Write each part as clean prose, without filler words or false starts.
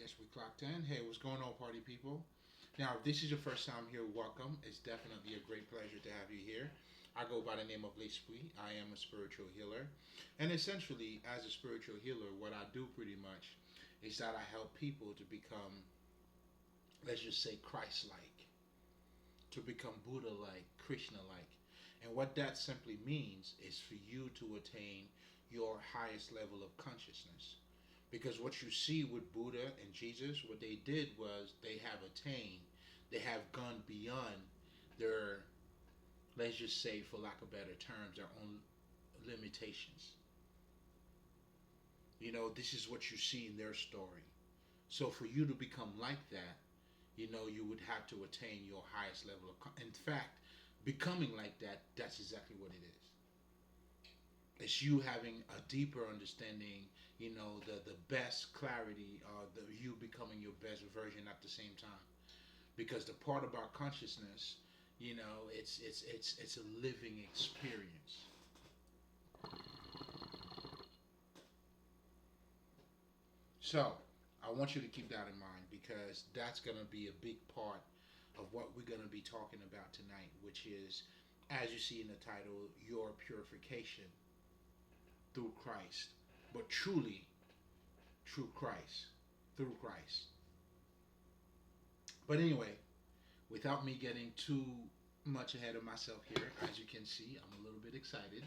Guess we clocked in. Hey, what's going on, party people? Now, if this is your first time here, welcome. It's definitely a great pleasure to have you here. I go by the name of Lespri. I am a spiritual healer. And essentially, as a spiritual healer, what I do pretty much is that I help people to become, let's just say, Christ like, to become Buddha like, Krishna like. And what that simply means is for you to attain your highest level of consciousness. Because what you see with Buddha and Jesus, what they did was they have attained, they have gone beyond their, let's just say, for lack of better terms, their own limitations. This is what you see in their story. So for you to become like that, you would have to attain your highest level of. In fact, becoming like that, that's exactly what it is. It's you having a deeper understanding, the best clarity, you becoming your best version at the same time. Because the part about consciousness, it's a living experience. So I want you to keep that in mind because that's going to be a big part of what we're going to be talking about tonight, which is, as you see in the title, your purification through Christ, but truly through Christ, through Christ. But anyway, without me getting too much ahead of myself here, as you can see, I'm a little bit excited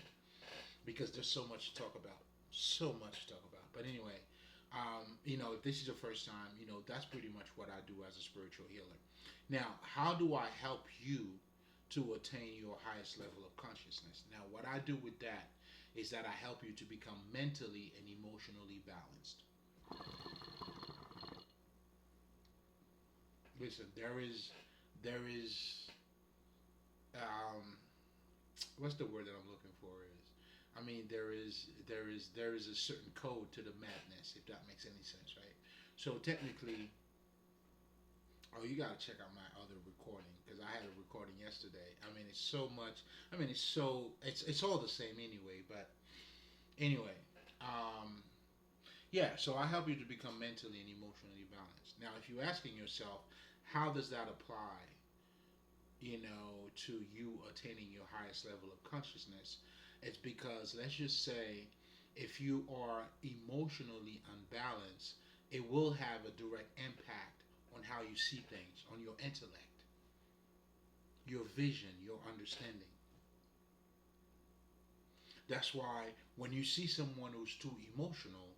because there's so much to talk about, so much to talk about. But anyway, if this is your first time, that's pretty much what I do as a spiritual healer. Now, how do I help you to attain your highest level of consciousness? Now, what I do with that is that I help you to become mentally and emotionally balanced. Listen, there is, um, what's the word that I'm looking for is, there is a certain code to the madness, if that makes any sense, right? So technically, oh, you gotta check out my other recording because I had a recording yesterday. It's so much. It's all the same anyway. But anyway, um, yeah. So I help you to become mentally and emotionally balanced. Now, if you're asking yourself, how does that apply? To you attaining your highest level of consciousness, it's because let's just say, if you are emotionally unbalanced, it will have a direct impact on how you see things, on your intellect, your vision, your understanding. That's why when you see someone who's too emotional,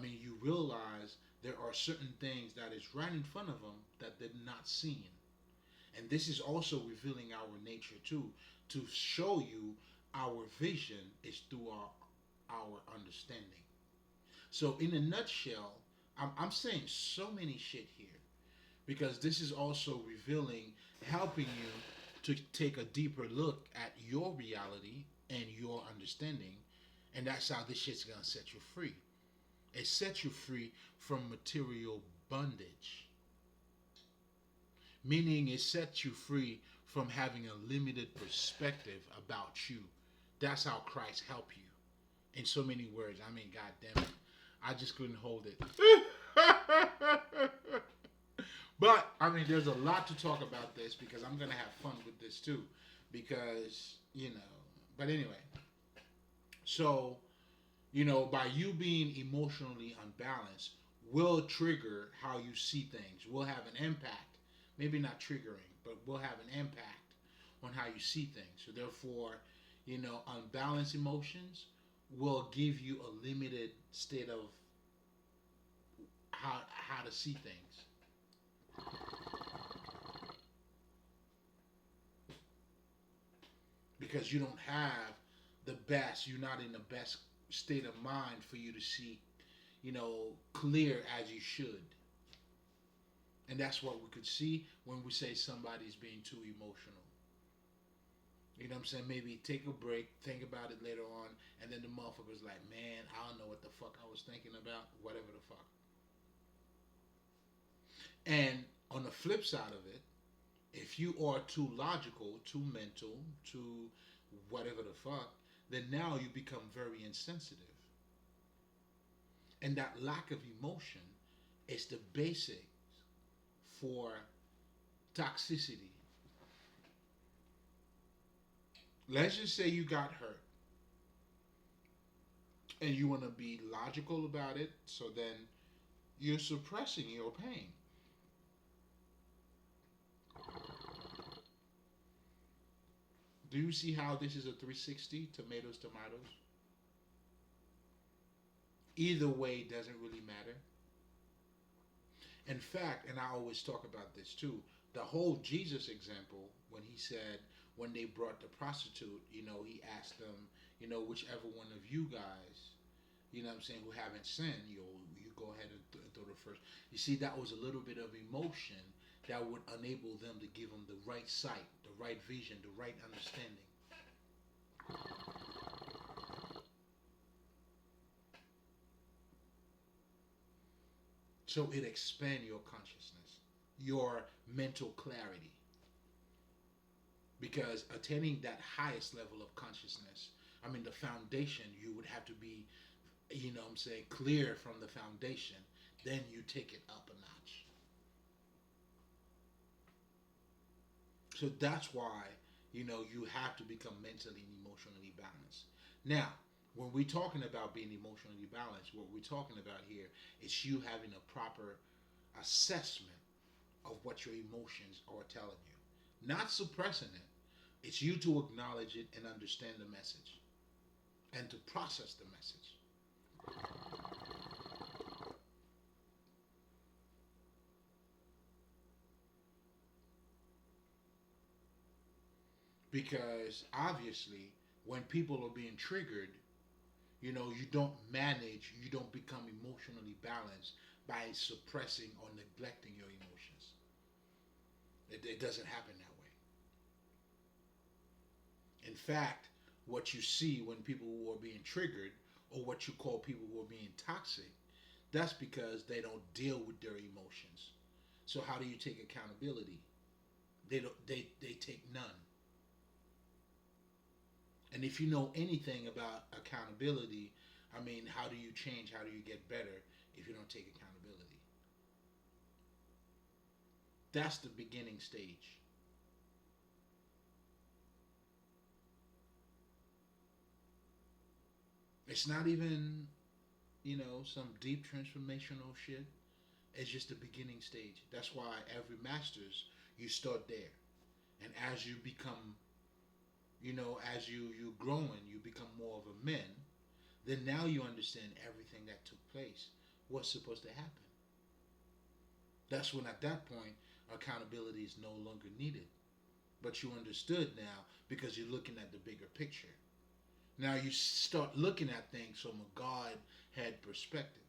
you realize there are certain things that is right in front of them that they're not seeing. And this is also revealing our nature too, to show you our vision is through our understanding. So in a nutshell, I'm saying so many shit here because this is also revealing, helping you to take a deeper look at your reality and your understanding, and that's how this shit's gonna set you free. It sets you free from material bondage, meaning it sets you free from having a limited perspective about you. That's how Christ helped you. In so many words, God damn it, I just couldn't hold it. But there's a lot to talk about this because I'm gonna have fun with this too, because But anyway, so by you being emotionally unbalanced, will trigger how you see things. Will have an impact. Maybe not triggering, but will have an impact on how you see things. So therefore, unbalanced emotions will give you a limited state of how to see things. Because you don't have the best, you're not in the best state of mind for you to see, clear as you should. And that's what we could see when we say somebody's being too emotional. You know what I'm saying? Maybe take a break, think about it later on, and then the motherfucker's like, man, I don't know what the fuck I was thinking about, whatever the fuck. And on the flip side of it, if you are too logical, too mental, too whatever the fuck, then now you become very insensitive. And that lack of emotion It's the basics for toxicity. Let's just say you got hurt and you want to be logical about it, so then you're suppressing your pain. Do you see how this is a 360? Tomatoes, tomatoes. Either way doesn't really matter. In fact, and I always talk about this too, the whole Jesus example, when he said, when they brought the prostitute, he asked them, whichever one of you guys, what I'm saying, who haven't sinned, you go ahead and throw the first. You see, that was a little bit of emotion that would enable them to give them the right sight, the right vision, the right understanding. So it expands your consciousness, your mental clarity. Because attaining that highest level of consciousness, I mean, the foundation, you would have to be, what I'm saying, clear from the foundation. Then you take it up a notch. So that's why, you have to become mentally and emotionally balanced. Now, when we're talking about being emotionally balanced, what we're talking about here is you having a proper assessment of what your emotions are telling you, not suppressing it. It's you to acknowledge it and understand the message and to process the message. Because obviously, when people are being triggered, you don't manage, you don't become emotionally balanced by suppressing or neglecting your emotions. It doesn't happen that way. In fact, what you see when people who are being triggered, or what you call people who are being toxic, that's because they don't deal with their emotions. So how do you take accountability? They don't. They take none. And if you know anything about accountability, I mean, how do you change? How do you get better if you don't take accountability? That's the beginning stage. It's not even, some deep transformational shit. It's just the beginning stage. That's why every master's, you start there. And as you become, as you growing, you become more of a man, then now you understand everything that took place, what's supposed to happen. That's when at that point accountability is no longer needed. But you understood now because you're looking at the bigger picture. Now you start looking at things from a God head perspective.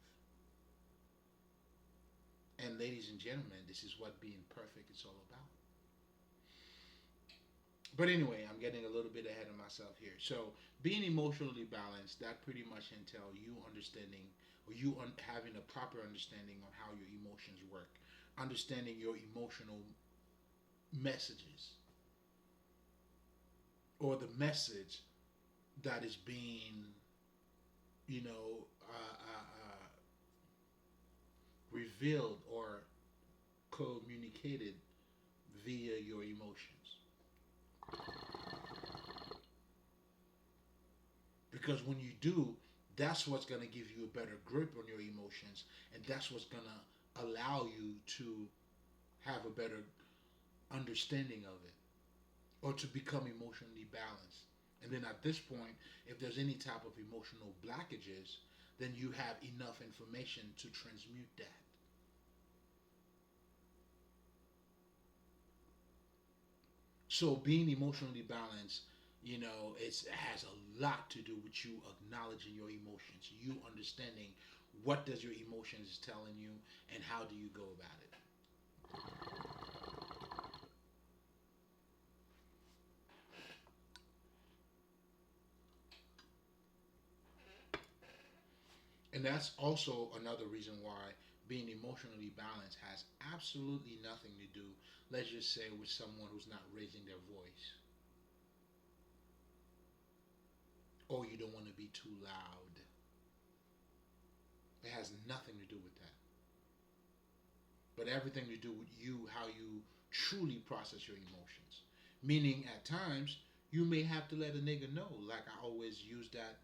And ladies and gentlemen, this is what being perfect is all about. But anyway, I'm getting a little bit ahead of myself here. So being emotionally balanced, that pretty much entails you understanding, or having a proper understanding of how your emotions work, understanding your emotional messages, or the message that is being, you know, revealed or communicated via your emotions. Because when you do, that's what's going to give you a better grip on your emotions, and that's what's going to allow you to have a better understanding of it, or to become emotionally balanced. And then at this point, if there's any type of emotional blockages, then you have enough information to transmute that. So being emotionally balanced, it has a lot to do with you acknowledging your emotions, you understanding what does your emotions telling you, and how do you go about it. And that's also another reason why being emotionally balanced has absolutely nothing to do, let's just say, with someone who's not raising their voice, or you don't want to be too loud. It has nothing to do with that. but everything to do with you, how you truly process your emotions. Meaning, at times, you may have to let a nigga know. Like I always use that,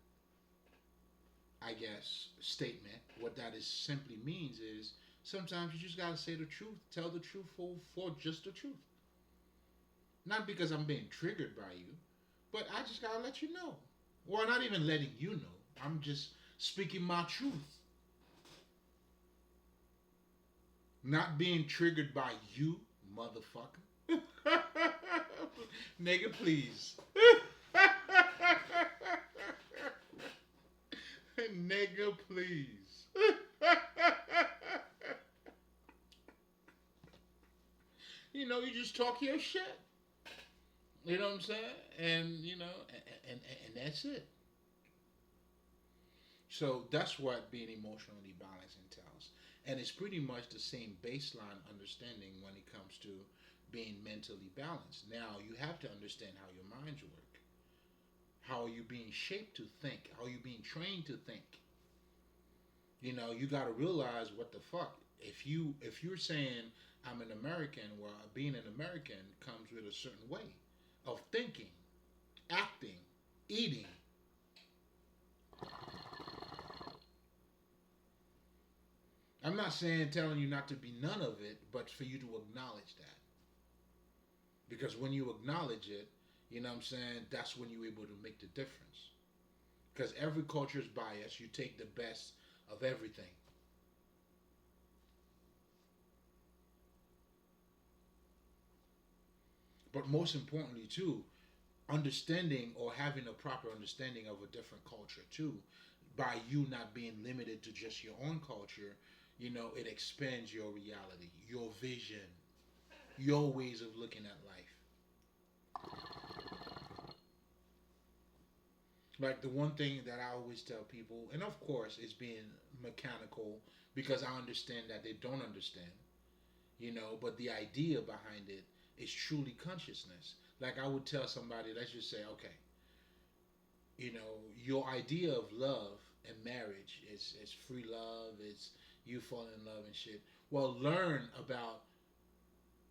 I guess, statement. What that is simply means is sometimes you just gotta say the truth, tell the truth for just the truth. Not because I'm being triggered by you, but I just gotta let you know. Or not even letting you know. I'm just speaking my truth. Not being triggered by you, motherfucker. Nigga, please. Nigga, please. You just talk your shit. You know what I'm saying? And and that's it. So that's what being emotionally balanced entails. And it's pretty much the same baseline understanding when it comes to being mentally balanced. Now, you have to understand how your minds work. How are you being shaped to think? How are you being trained to think? You got to realize what the fuck. If you're saying I'm an American, well, being an American comes with a certain way of thinking, acting, eating. I'm not saying telling you not to be none of it, but for you to acknowledge that. Because when you acknowledge it, you know what I'm saying, that's when you're able to make the difference. Because every culture is biased. You take the best of everything. But most importantly, too, understanding or having a proper understanding of a different culture, too, by you not being limited to just your own culture, it expands your reality, your vision, your ways of looking at life. Like the one thing that I always tell people, and of course it's being mechanical because I understand that they don't understand, but the idea behind it is truly consciousness. Like I would tell somebody, let's just say, okay, your idea of love and marriage is free love, it's you fall in love and shit. Well, learn about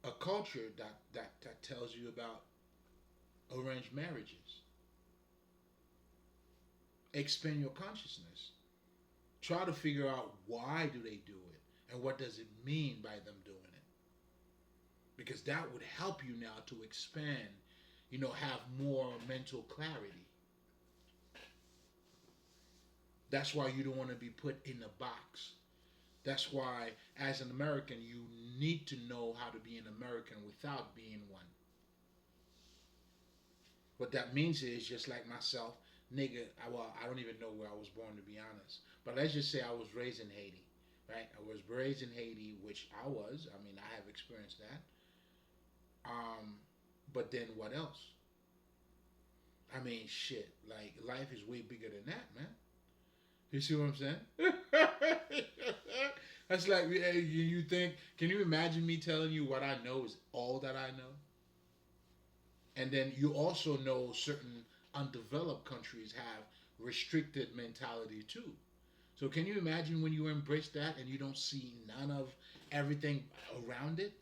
a culture that tells you about arranged marriages. Expand your consciousness. Try to figure out why do they do it and what does it mean by them doing it. Because that would help you now to expand, have more mental clarity. That's why you don't want to be put in a box. That's why, as an American, you need to know how to be an American without being one. What that means is, just like myself, nigga, I don't even know where I was born, to be honest. But let's just say I was raised in Haiti, right? I was raised in Haiti, which I was. I mean, I have experienced that. But then what else? I mean, shit. Like, life is way bigger than that, man. You see what I'm saying? That's like, you think, can you imagine me telling you what I know is all that I know? And then you also know certain undeveloped countries have restricted mentality too. So can you imagine when you embrace that and you don't see none of everything around it?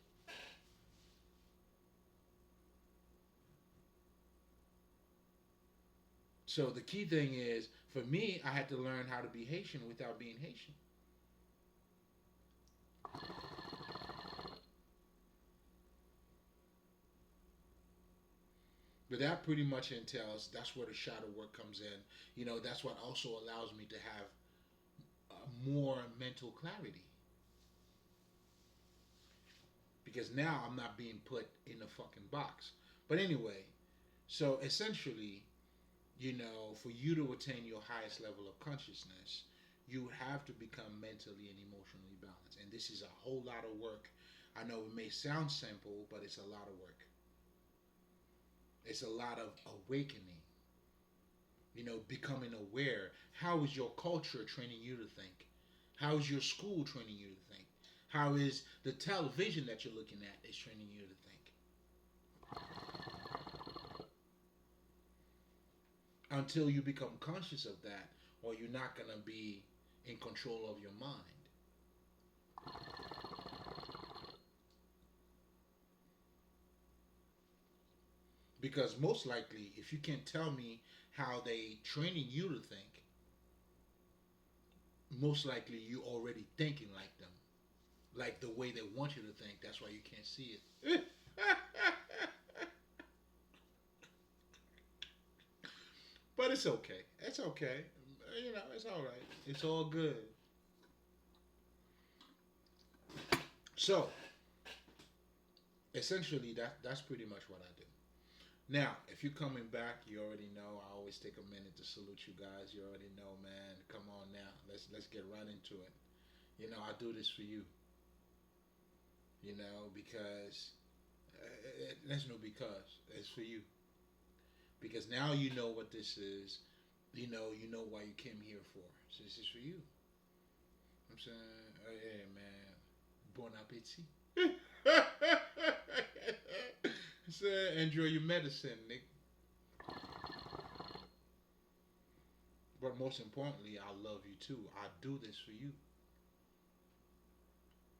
So the key thing is, for me, I had to learn how to be Haitian without being Haitian. But that pretty much entails, that's where the shadow work comes in. That's what also allows me to have more mental clarity. Because now I'm not being put in a fucking box. But anyway, so essentially, for you to attain your highest level of consciousness, you have to become mentally and emotionally balanced. And this is a whole lot of work. I know it may sound simple, but it's a lot of work. It's a lot of awakening, becoming aware. How is your culture training you to think? How is your school training you to think? How is the television that you're looking at is training you to think? Until you become conscious of that, or you're not going to be in control of your mind. Because most likely, if you can tell me how they training you to think, most likely you already thinking like them, like the way they want you to think. That's why you can't see it. But it's okay. It's okay. You know, it's all right. It's all good. So essentially, that's pretty much what I do. Now, if you're coming back, you already know. I always take a minute to salute you guys. You already know, man. Come on now, let's get right into it. You know, I do this for you. You know, because there's no because. It's for you. Because now you know what this is. You know why you came here for. So this is for you. I'm saying, oh, yeah, man. Bon appetit. So enjoy your medicine, Nick. But most importantly, I love you too. I do this for you.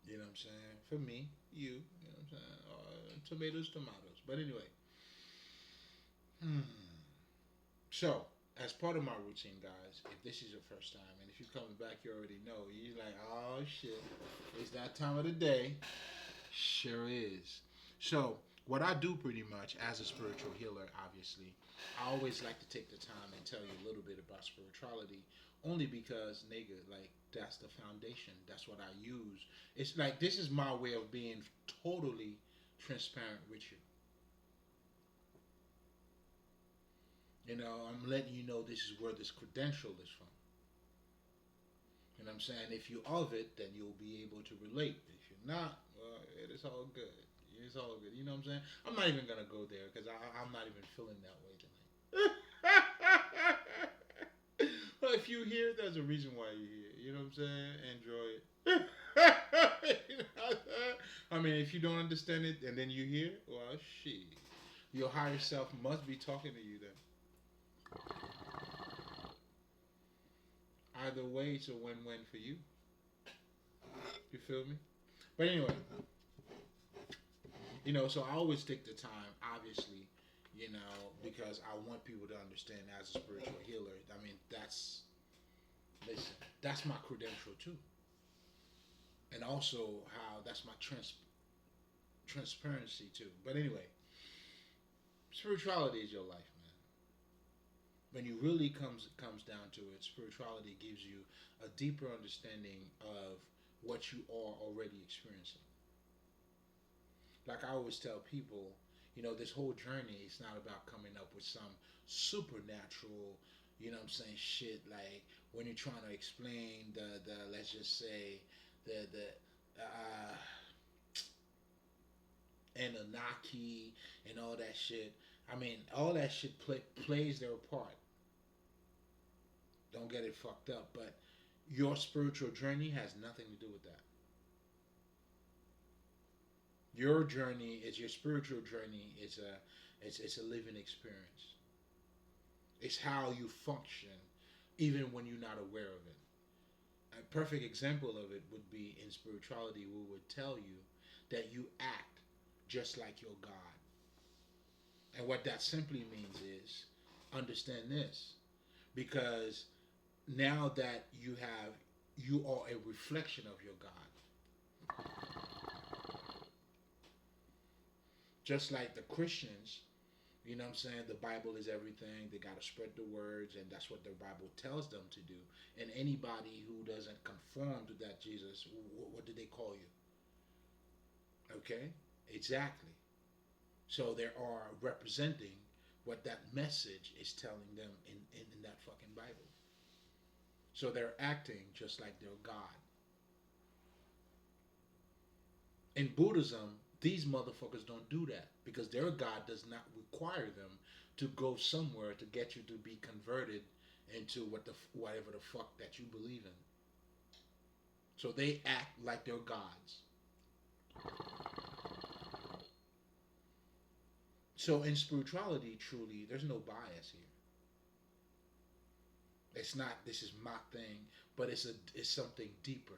You know what I'm saying? For me, you. You know what I'm saying? Tomatoes, tomatoes. But anyway. Hmm. So, as part of my routine, guys, if this is your first time, and if you're coming back, you already know. You're like, oh shit, it's that time of the day. Sure is. So, what I do pretty much as a spiritual healer, obviously, I always like to take the time and tell you a little bit about spirituality, only because, nigga, like, that's the foundation. That's what I use. It's like, this is my way of being totally transparent with you. You know, I'm letting you know this is where this credential is from. You know what I'm saying? If you're of it, then you'll be able to relate. If you're not, well, it is all good. It's all good. You know what I'm saying? I'm not even gonna go there because I'm not even feeling that way tonight. Well, if you hear, there's a reason why you're here. You know what I'm saying? Enjoy it. You know what I'm saying? I mean, if you don't understand it and then you hear, well, shit, your higher self must be talking to you then. Either way, it's a win-win for you. You feel me? But anyway, so I always take the time, obviously, because I want people to understand as a spiritual healer. I mean, listen, that's my credential too. And also how that's my transparency too. But anyway, spirituality is your life, man. When you really comes down to it, spirituality gives you a deeper understanding of what you are already experiencing. Like I always tell people, this whole journey is not about coming up with some supernatural, what I'm saying, shit like when you're trying to explain the let's just say the Anunnaki and all that shit. I mean, all that shit plays their part. Don't get it fucked up, but your spiritual journey has nothing to do with that. Your journey is your spiritual journey. It's a living experience. It's how you function, even when you're not aware of it. A perfect example of it would be in spirituality. We would tell you that you act just like your God, and what that simply means is understand this, because now that you are a reflection of your God. Just like the Christians, what I'm saying, the Bible is everything. They got to spread the words, and that's what the Bible tells them to do. And anybody who doesn't conform to that Jesus, what do they call you? Okay? Exactly. So they are representing what that message is telling them in that fucking Bible. So they're acting just like their God. In Buddhism, these motherfuckers don't do that because their God does not require them to go somewhere to get you to be converted into whatever the fuck that you believe in. So they act like they're gods. So in spirituality, truly, there's no bias here. It's not this is my thing, but it's something deeper.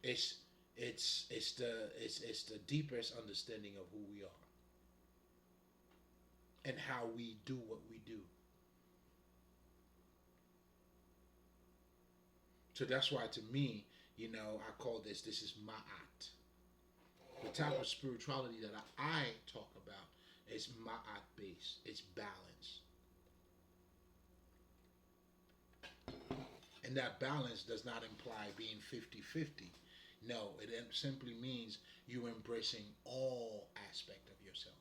It's it's the deepest understanding of who we are. and how we do what we do. So that's why, to me, I call this is ma'at. The type of spirituality that I talk about is ma'at based. It's balance. And that balance does not imply being 50-50. No, it simply means you embracing all aspect of yourself.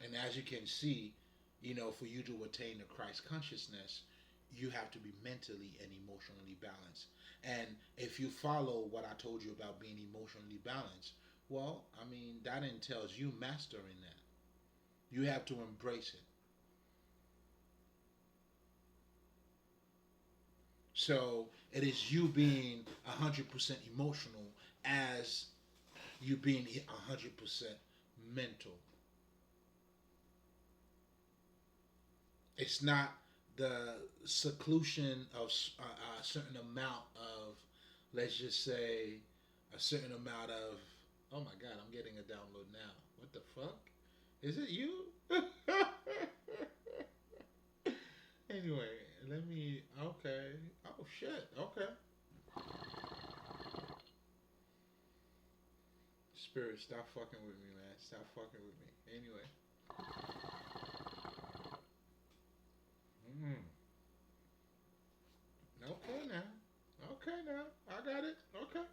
And as you can see, for you to attain the Christ consciousness, you have to be mentally and emotionally balanced. And if you follow what I told you about being emotionally balanced, well, I mean, that entails you mastering that. You have to embrace it. So it is you being 100% emotional as you being 100% mental. It's not the seclusion of a certain amount of, let's just say, a certain amount of. Oh my God, I'm getting a download now. What the fuck? Is it you? Anyway, let me. Okay. Oh shit. Okay. Spirit, stop fucking with me, man. Stop fucking with me. Anyway. Mm. Okay now. Okay now. I got it. Okay.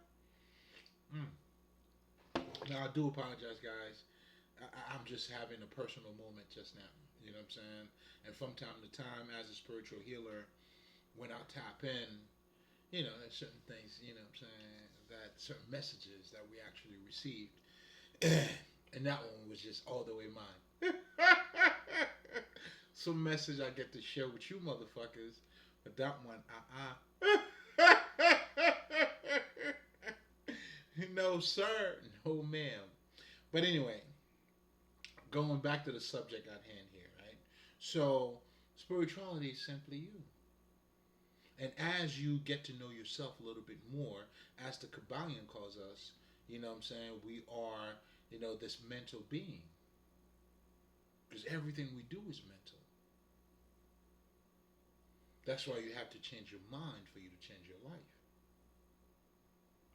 Mm. Now I do apologize, guys. I'm just having a personal moment just now. You know what I'm saying? And from time to time, as a spiritual healer, when I tap in, there's certain things, what I'm saying, that certain messages that we actually received. And that one was just all the way mine. Some message I get to share with you motherfuckers, but that one, no, sir. No, ma'am. But anyway, going back to the subject at hand here, right? So, spirituality is simply you. And as you get to know yourself a little bit more, as the Kabbalion calls us, what I'm saying, we are, this mental being. Because everything we do is mental. That's why you have to change your mind for you to change your life.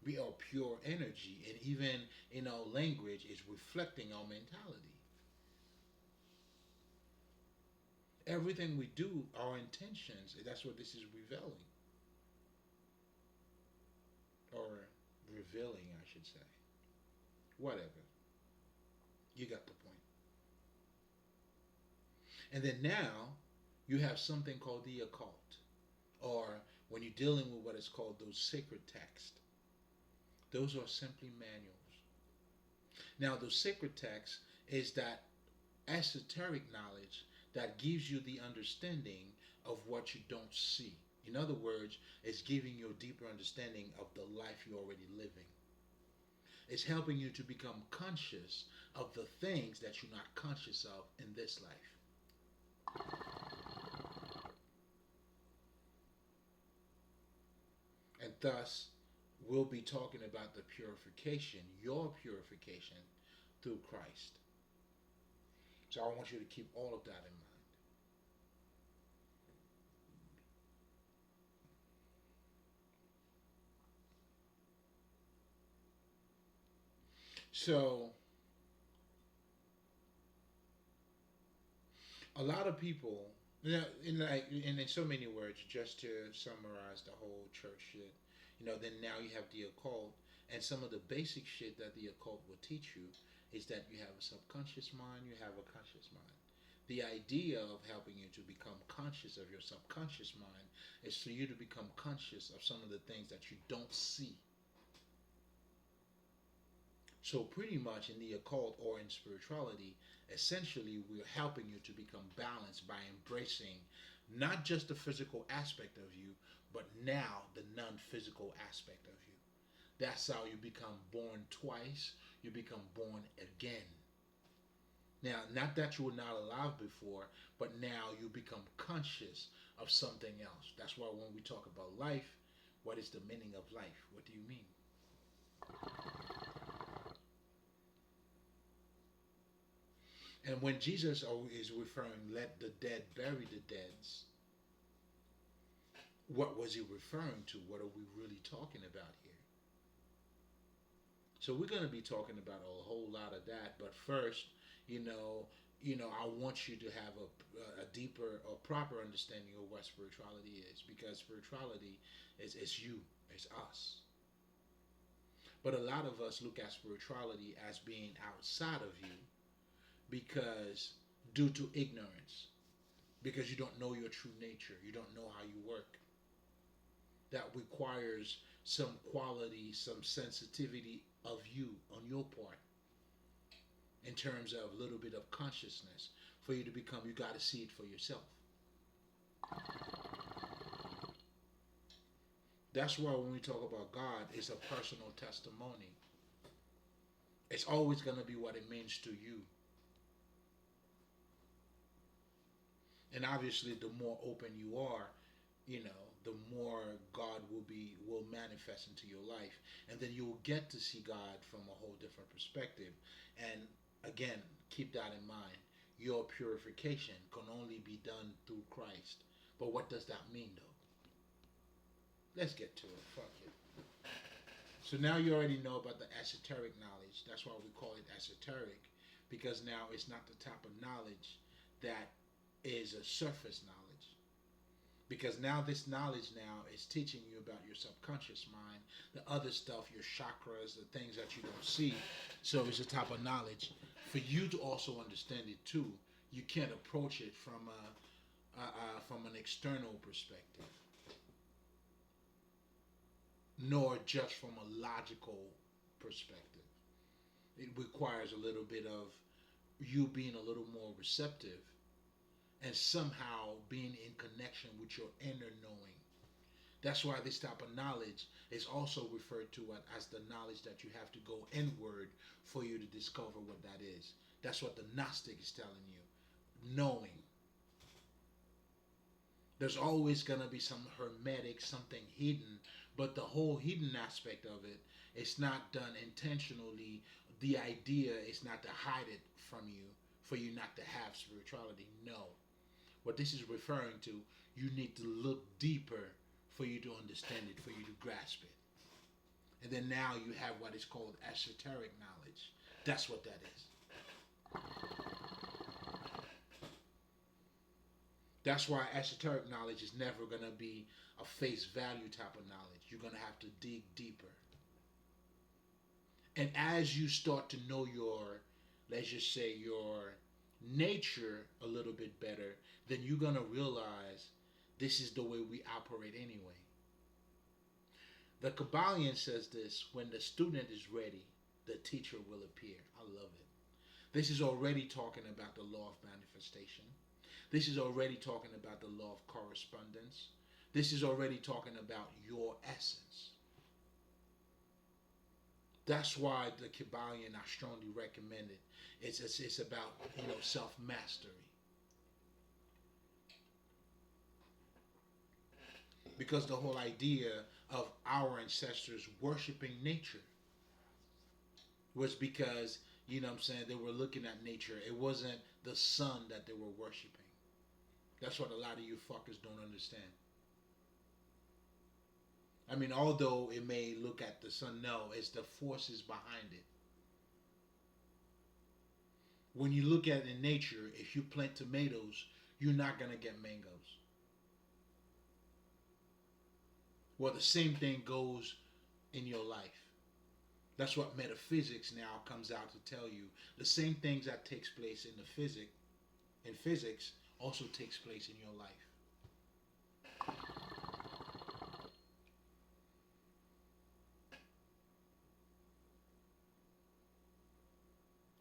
We are pure energy, and even in our language is reflecting our mentality. Everything we do, our intentions, that's what this is revealing. Or revealing, I should say. Whatever. You got the point. And then now, you have something called the occult. Or when you're dealing with what is called those sacred texts, those are simply manuals. Now, those sacred texts is that esoteric knowledge that gives you the understanding of what you don't see. In other words, it's giving you a deeper understanding of the life you're already living. It's helping you to become conscious of the things that you're not conscious of in this life. And thus, we'll be talking about the purification, your purification through Christ. So I want you to keep all of that in mind. So, a lot of people, in so many words, just to summarize the whole church shit, then now you have the occult, and some of the basic shit that the occult will teach you is that you have a subconscious mind, you have a conscious mind. The idea of helping you to become conscious of your subconscious mind is for you to become conscious of some of the things that you don't see. So pretty much in the occult or in spirituality, essentially we're helping you to become balanced by embracing not just the physical aspect of you, but now the non-physical aspect of you. That's how you become born twice, you become born again. Now, not that you were not alive before, but now you become conscious of something else. That's why when we talk about life, what is the meaning of life? What do you mean? And when Jesus is referring, let the dead bury the deads, what was he referring to? What are we really talking about here? So we're going to be talking about a whole lot of that. But first, you know, I want you to have a deeper or proper understanding of what spirituality is, because spirituality is you, it's us. But a lot of us look at spirituality as being outside of you because due to ignorance, because you don't know your true nature, you don't know how you work. That requires some quality, some sensitivity of you on your part in terms of a little bit of consciousness for you to become. You got to see it for yourself. That's why when we talk about God, it's a personal testimony. It's always going to be what it means to you. And obviously, the more open you are, the more God will manifest into your life, and then you will get to see God from a whole different perspective. And again, keep that in mind. Your purification can only be done through Christ. But what does that mean, though? Let's get to it. Fuck it. So now you already know about the esoteric knowledge. That's why we call it esoteric, because now it's not the type of knowledge that is a surface knowledge. Because now this knowledge now is teaching you about your subconscious mind, the other stuff, your chakras, the things that you don't see. So it's a type of knowledge for you to also understand it too. You can't approach it from an external perspective, nor just from a logical perspective. It requires a little bit of you being a little more receptive and somehow being in connection with your inner knowing. That's why this type of knowledge is also referred to as the knowledge that you have to go inward for you to discover what that is. That's what the Gnostic is telling you. Knowing. There's always going to be some hermetic, something hidden, but the whole hidden aspect of it is not done intentionally. The idea is not to hide it from you, for you not to have spirituality. No. What this is referring to, you need to look deeper for you to understand it, for you to grasp it. And then now you have what is called esoteric knowledge. That's what that is. That's why esoteric knowledge is never going to be a face value type of knowledge. You're going to have to dig deeper. And as you start to know let's just say your nature a little bit better, then you're going to realize this is the way we operate anyway. The Kabbalion says this: when the student is ready, the teacher will appear. I love it. This is already talking about the law of manifestation. This is already talking about the law of correspondence. This is already talking about your essence. That's why the Kabbalion, I strongly recommend it. It's about self-mastery. Because the whole idea of our ancestors worshiping nature was because, they were looking at nature. It wasn't the sun that they were worshiping. That's what a lot of you fuckers don't understand. I mean, although it may look at the sun, no, it's the forces behind it. When you look at it in nature, if you plant tomatoes, you're not going to get mangoes. Well, the same thing goes in your life. That's what metaphysics now comes out to tell you. The same things that takes place in physics also takes place in your life.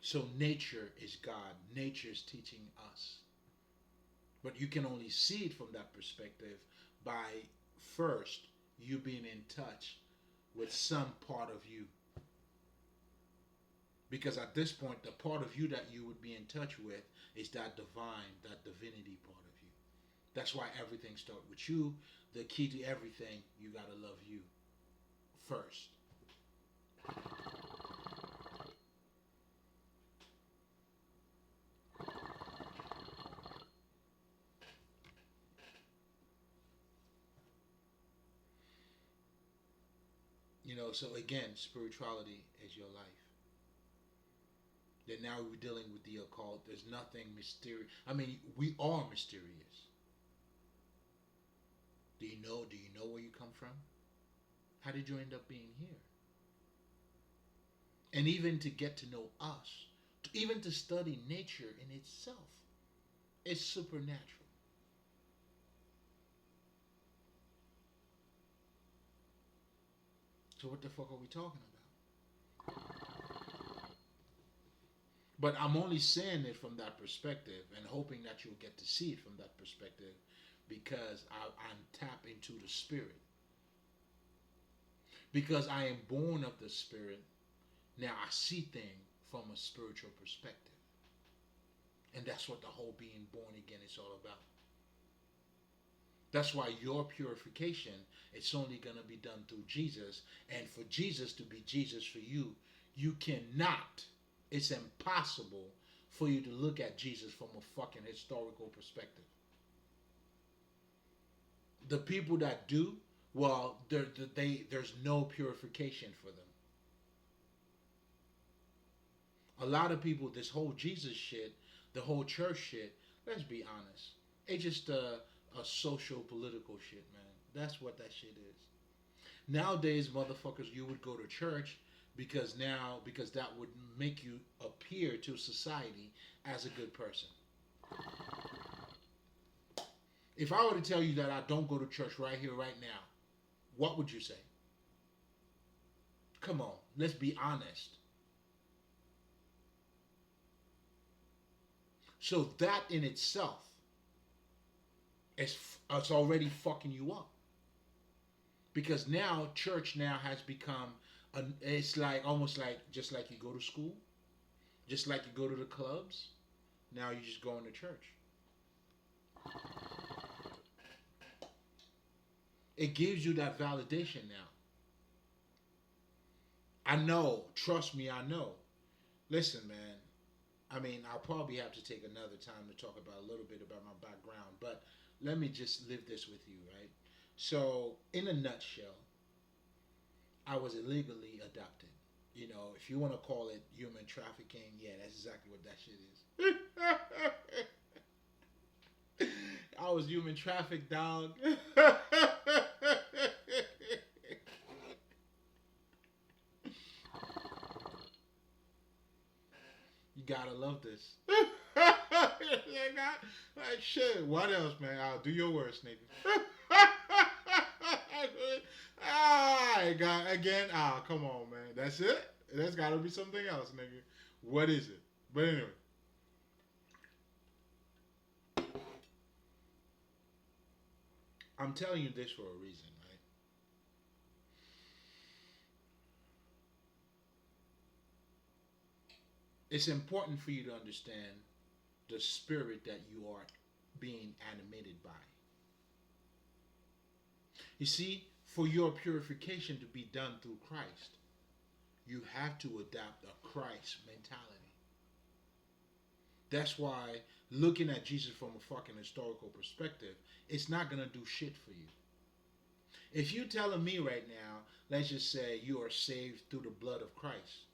So nature is God. Nature is teaching us. But you can only see it from that perspective by first you being in touch with some part of you. Because at this point, the part of you that you would be in touch with is that divine, that divinity part of you. That's why everything starts with you. The key to everything, you got to love you first. So again, spirituality is your life. That now we're dealing with the occult. There's nothing mysterious. I mean, we are mysterious. Do you know? Do you know where you come from? How did you end up being here? And even to get to know us, even to study nature in itself, is supernatural. So what the fuck are we talking about? But I'm only saying it from that perspective and hoping that you'll get to see it from that perspective because I'm tapped into the spirit. Because I am born of the spirit, now I see things from a spiritual perspective. And that's what the whole being born again is all about. That's why your purification it's only going to be done through Jesus. And for Jesus to be Jesus for you, you cannot, it's impossible for you to look at Jesus from a fucking historical perspective. The people that do, well, there's no purification for them. A lot of people, this whole Jesus shit, the whole church shit, let's be honest, it's just a social political shit, man. That's what that shit is. Nowadays, motherfuckers, you would go to church because that would make you appear to society as a good person. If I were to tell you that I don't go to church right here, right now, what would you say? Come on, let's be honest. So that in itself it's already fucking you up. Because now church now has become it's like almost like just like you go to school, just like you go to the clubs, now you just go into church. It gives you that validation now. I know, trust me, I know. Listen, man, I mean, I'll probably have to take another time to talk about a little bit about my background, but let me just live this with you, right? So, in a nutshell, I was illegally adopted. If you want to call it human trafficking, yeah, that's exactly what that shit is. I was human trafficked, dog. You gotta love this. Like shit. What else, man? I'll do your worst, nigga. God, again. Come on, man. That's it. There's gotta be something else, nigga. What is it? But anyway, I'm telling you this for a reason, right? It's important for you to understand the spirit that you are being animated by. You see, for your purification to be done through Christ, you have to adopt a Christ mentality. That's why looking at Jesus from a fucking historical perspective, it's not gonna do shit for you. If you telling me right now, let's just say you are saved through the blood of Christ,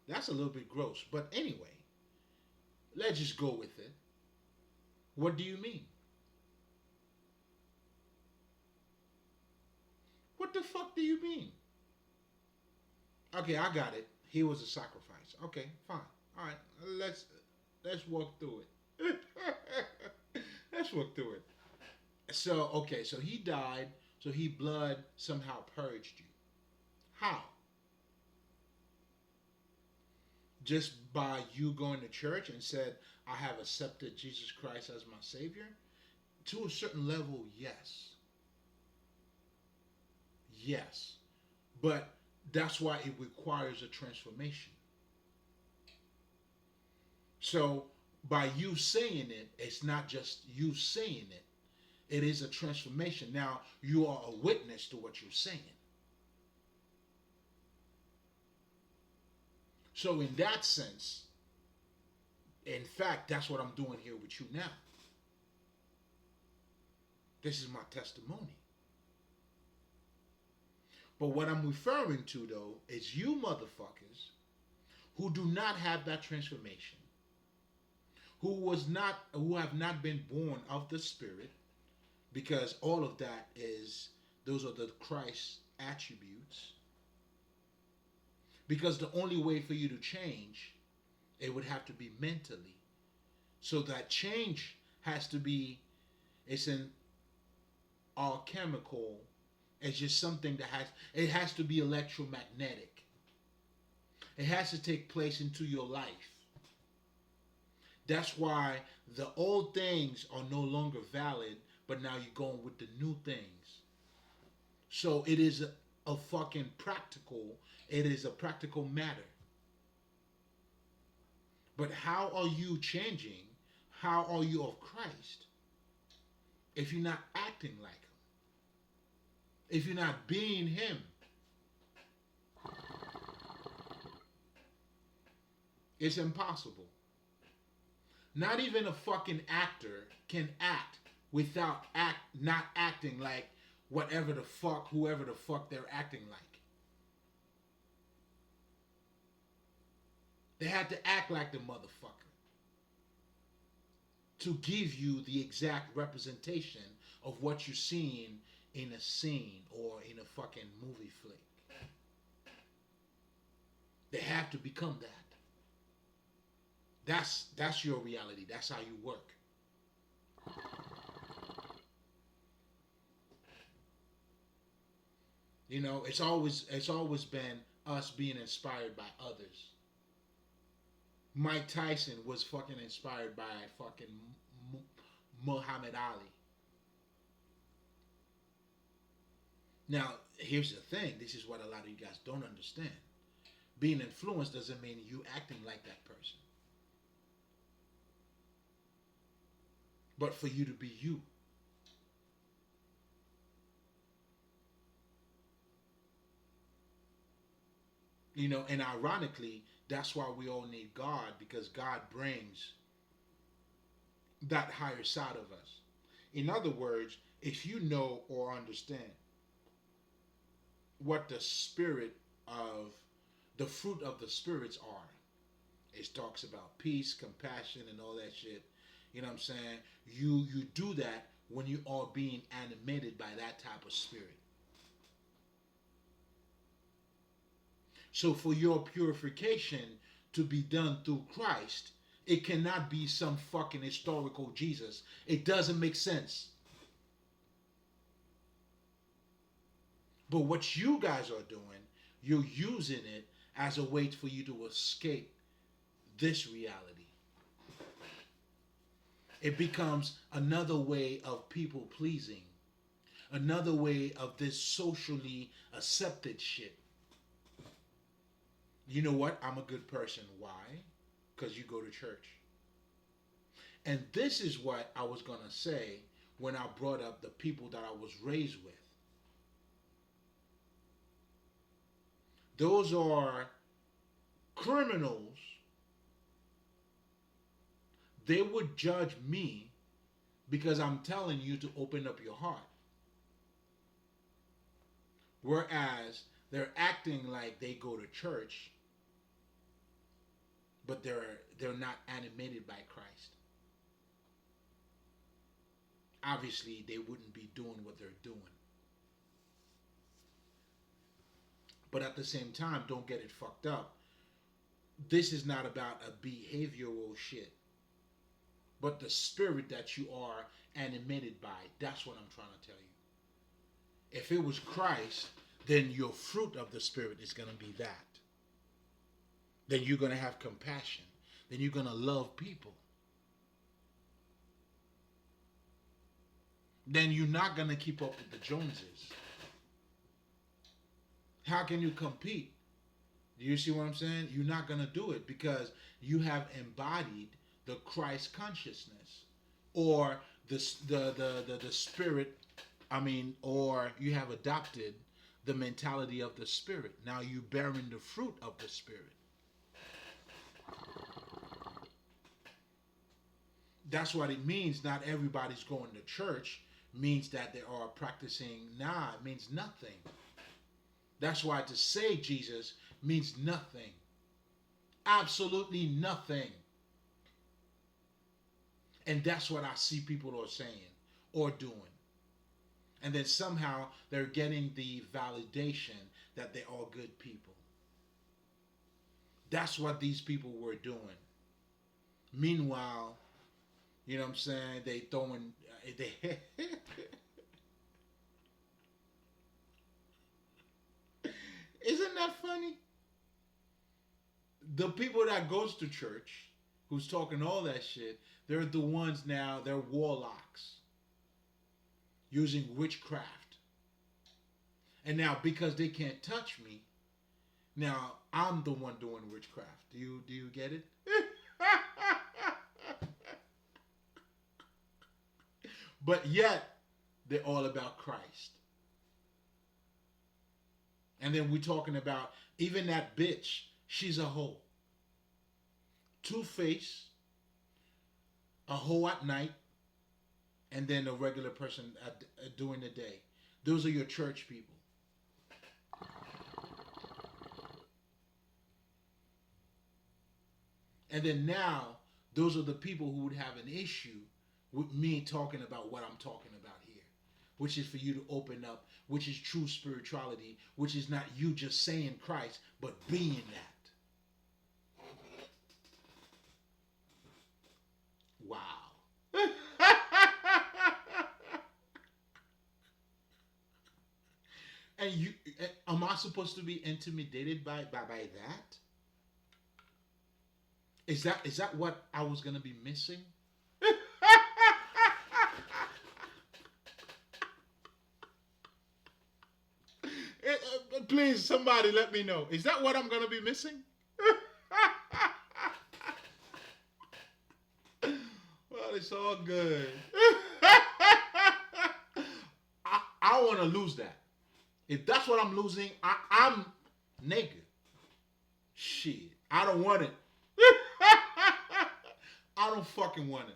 that's a little bit gross. But anyway, let's just go with it. What do you mean? What the fuck do you mean? Okay, I got it. He was a sacrifice. Okay, fine. All right, let's walk through it. Let's walk through it. So okay, so he died. So he blood somehow purged you. How? Just by you going to church and said, I have accepted Jesus Christ as my Savior? To a certain level, yes. Yes. But that's why it requires a transformation. So by you saying it, it's not just you saying it. It is a transformation. Now you are a witness to what you're saying. So in that sense, in fact, that's what I'm doing here with you now. This is my testimony. But what I'm referring to though is you motherfuckers who do not have that transformation, who have not been born of the Spirit, because all of that is those are the Christ attributes. Because the only way for you to change, it would have to be mentally. So that change has to be, it's an alchemical, it's just something that it has to be electromagnetic. It has to take place into your life. That's why the old things are no longer valid, but now you're going with the new things. So it is a fucking practical, it is a practical matter. But how are you changing? How are you of Christ if you're not acting like Him? If you're not being Him? It's impossible. Not even a fucking actor can act without not acting like whoever the fuck they're acting like. They had to act like the motherfucker to give you the exact representation of what you're seeing in a scene or in a fucking movie flick. They have to become that. That's your reality. That's how you work. You know, it's always been us being inspired by others. Mike Tyson was fucking inspired by fucking Muhammad Ali. Now, here's the thing. This is what a lot of you guys don't understand. Being influenced doesn't mean you acting like that person. But for you to be you. You know, and ironically, that's why we all need God, because God brings that higher side of us. In other words, if you know or understand what the fruit of the spirits are, it talks about peace, compassion, and all that shit. You know what I'm saying? You do that when you are being animated by that type of spirit. So for your purification to be done through Christ, it cannot be some fucking historical Jesus. It doesn't make sense. But what you guys are doing, you're using it as a way for you to escape this reality. It becomes another way of people pleasing, another way of this socially accepted shit. You know what? I'm a good person. Why? Because you go to church. And this is what I was going to say when I brought up the people that I was raised with. Those are criminals. They would judge me because I'm telling you to open up your heart. Whereas they're acting like they go to church, but they're not animated by Christ. Obviously, they wouldn't be doing what they're doing. But at the same time, don't get it fucked up. This is not about a behavioral shit, but the spirit that you are animated by. That's what I'm trying to tell you. If it was Christ, then your fruit of the Spirit is going to be that. Then you're going to have compassion. Then you're going to love people. Then you're not going to keep up with the Joneses. How can you compete? Do you see what I'm saying? You're not going to do it because you have embodied the Christ consciousness or the spirit. Or you have adopted the mentality of the Spirit. Now you're bearing the fruit of the Spirit. That's what it means. Not everybody's going to church means that they are practicing. Nah, it means nothing. That's why to say Jesus means nothing. Absolutely nothing. And that's what I see people are saying or doing. And then somehow they're getting the validation that they're all good people. That's what these people were doing. Meanwhile, you know what I'm saying, they throwing they isn't that funny? The people that goes to church who's talking all that shit, they're the ones now, they're warlocks using witchcraft. And now because they can't touch me, now I'm the one doing witchcraft. Do you get it? But yet they're all about Christ. And then we're talking about even that bitch, she's a hoe. Two-faced, a hoe at night, and then a regular person during the day. Those are your church people. And then now, those are the people who would have an issue with me talking about what I'm talking about here, which is for you to open up, which is true spirituality, which is not you just saying Christ, but being that. Wow. And you, am I supposed to be intimidated by that? Is that what I was gonna be missing? Please, somebody let me know. Is that what I'm gonna be missing? Well, it's all good. I want to lose that. If that's what I'm losing, I'm naked. Shit, I don't want it. I don't fucking want it.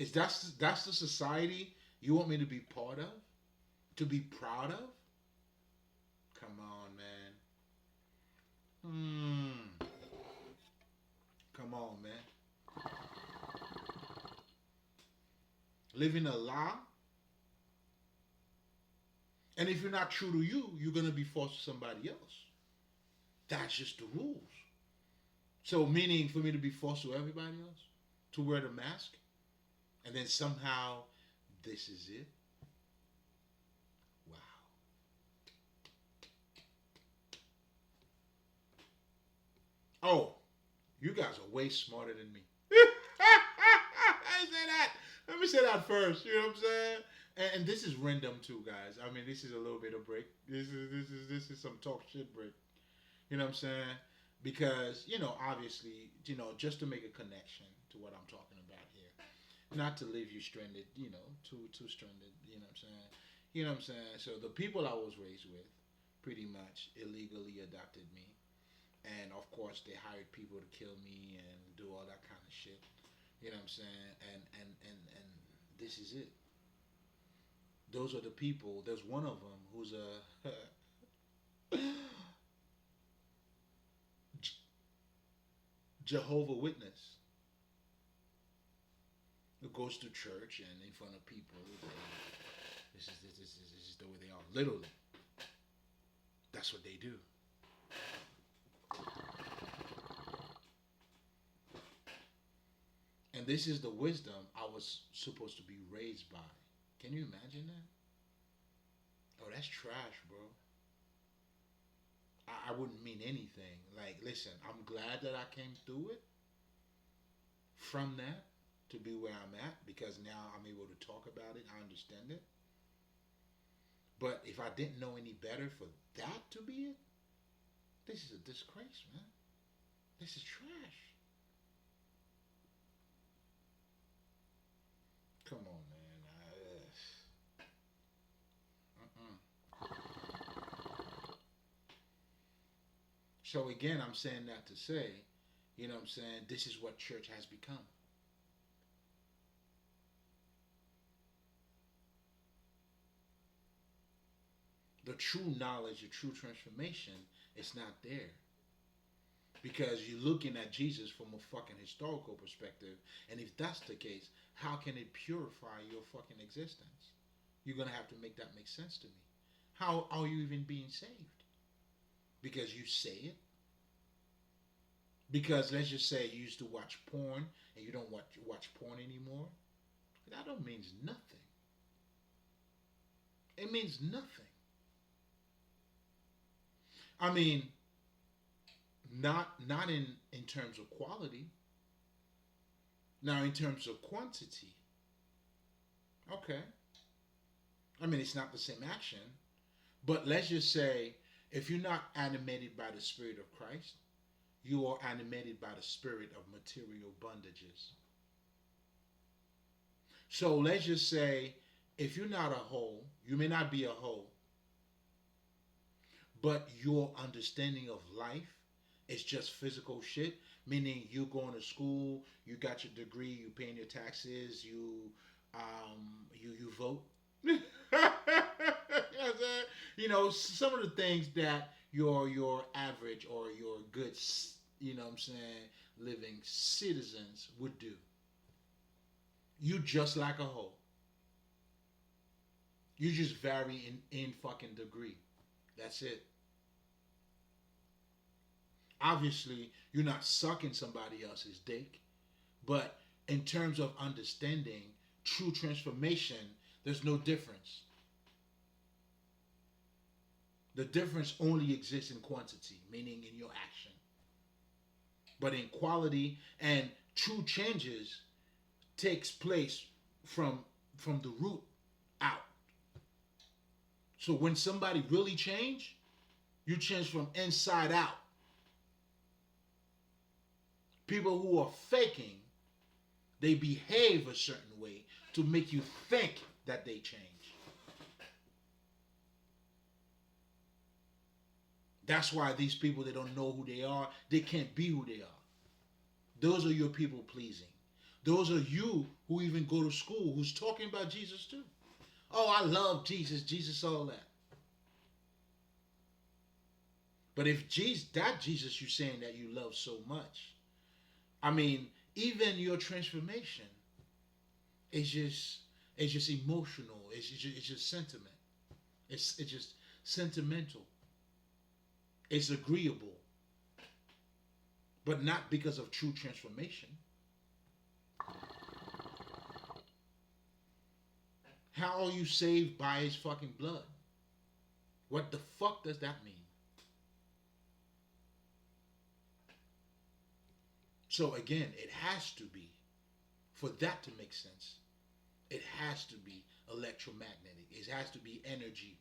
Is that's the society you want me to be part of? To be proud of? Come on, man. Come on, man. Living a lie. And if you're not true to you, you're gonna be false to somebody else. That's just the rules. So meaning for me to be false to everybody else, to wear the mask, and then somehow this is it. Wow. Oh, you guys are way smarter than me. I say that. Let me say that first. You know what I'm saying? And this is random too, guys. I mean, this is a little bit of break. This is some talk shit break. You know what I'm saying? Because obviously, just to make a connection to what I'm talking about here, not to leave you stranded. Too stranded. You know what I'm saying? You know what I'm saying? So the people I was raised with, pretty much illegally adopted me, and of course they hired people to kill me and do all that kind of shit. You know what I'm saying? And this is it. Those are the people. There's one of them who's a Jehovah Witness who goes to church and in front of people. This is the way they are. Literally, that's what they do. And this is the wisdom I was supposed to be raised by. Can you imagine that? Oh, that's trash, bro. I wouldn't mean anything. Like, listen, I'm glad that I came through it from that to be where I'm at because now I'm able to talk about it. I understand it. But if I didn't know any better for that to be it, this is a disgrace, man. This is trash. Come on, man. So again, I'm saying that to say, you know what I'm saying, this is what church has become. the true knowledge, the true transformation, is not there. Because you're looking at Jesus from a fucking historical perspective, and if that's the case, how can it purify your fucking existence? You're gonna have to make that make sense to me. How are you even being saved? Because you say it? Because let's just say you used to watch porn and you don't watch porn anymore. That don't means nothing. It means nothing. I mean, not in terms of quality. Now in terms of quantity. Okay. I mean, it's not the same action, but let's just say if you're not animated by the Spirit of Christ, you are animated by the spirit of material bondages. So let's just say if you're not a hoe, you may not be a hoe, but your understanding of life is just physical shit, meaning you going to school, you got your degree, you paying your taxes, you vote. You know what I'm saying? You know, some of the things that your average or your good, you know what I'm saying, living citizens would do. You just like a hoe. You just vary in fucking degree. That's it. Obviously, you're not sucking somebody else's dick, but in terms of understanding true transformation, there's no difference. The difference only exists in quantity, meaning in your action. But in quality and true changes takes place from the root out. So when somebody really change, you change from inside out. People who are faking, they behave a certain way to make you think that they change. That's why these people, they don't know who they are. They can't be who they are. Those are your people pleasing. Those are you who even go to school who's talking about Jesus too. Oh, I love Jesus. Jesus, all that. But if that Jesus you're saying that you love so much, I mean, even your transformation is just emotional. It's just sentiment. It's just sentimental. It's agreeable, but not because of true transformation. How are you saved by his fucking blood? What the fuck does that mean? So again, it has to be, for that to make sense, it has to be electromagnetic. It has to be energy.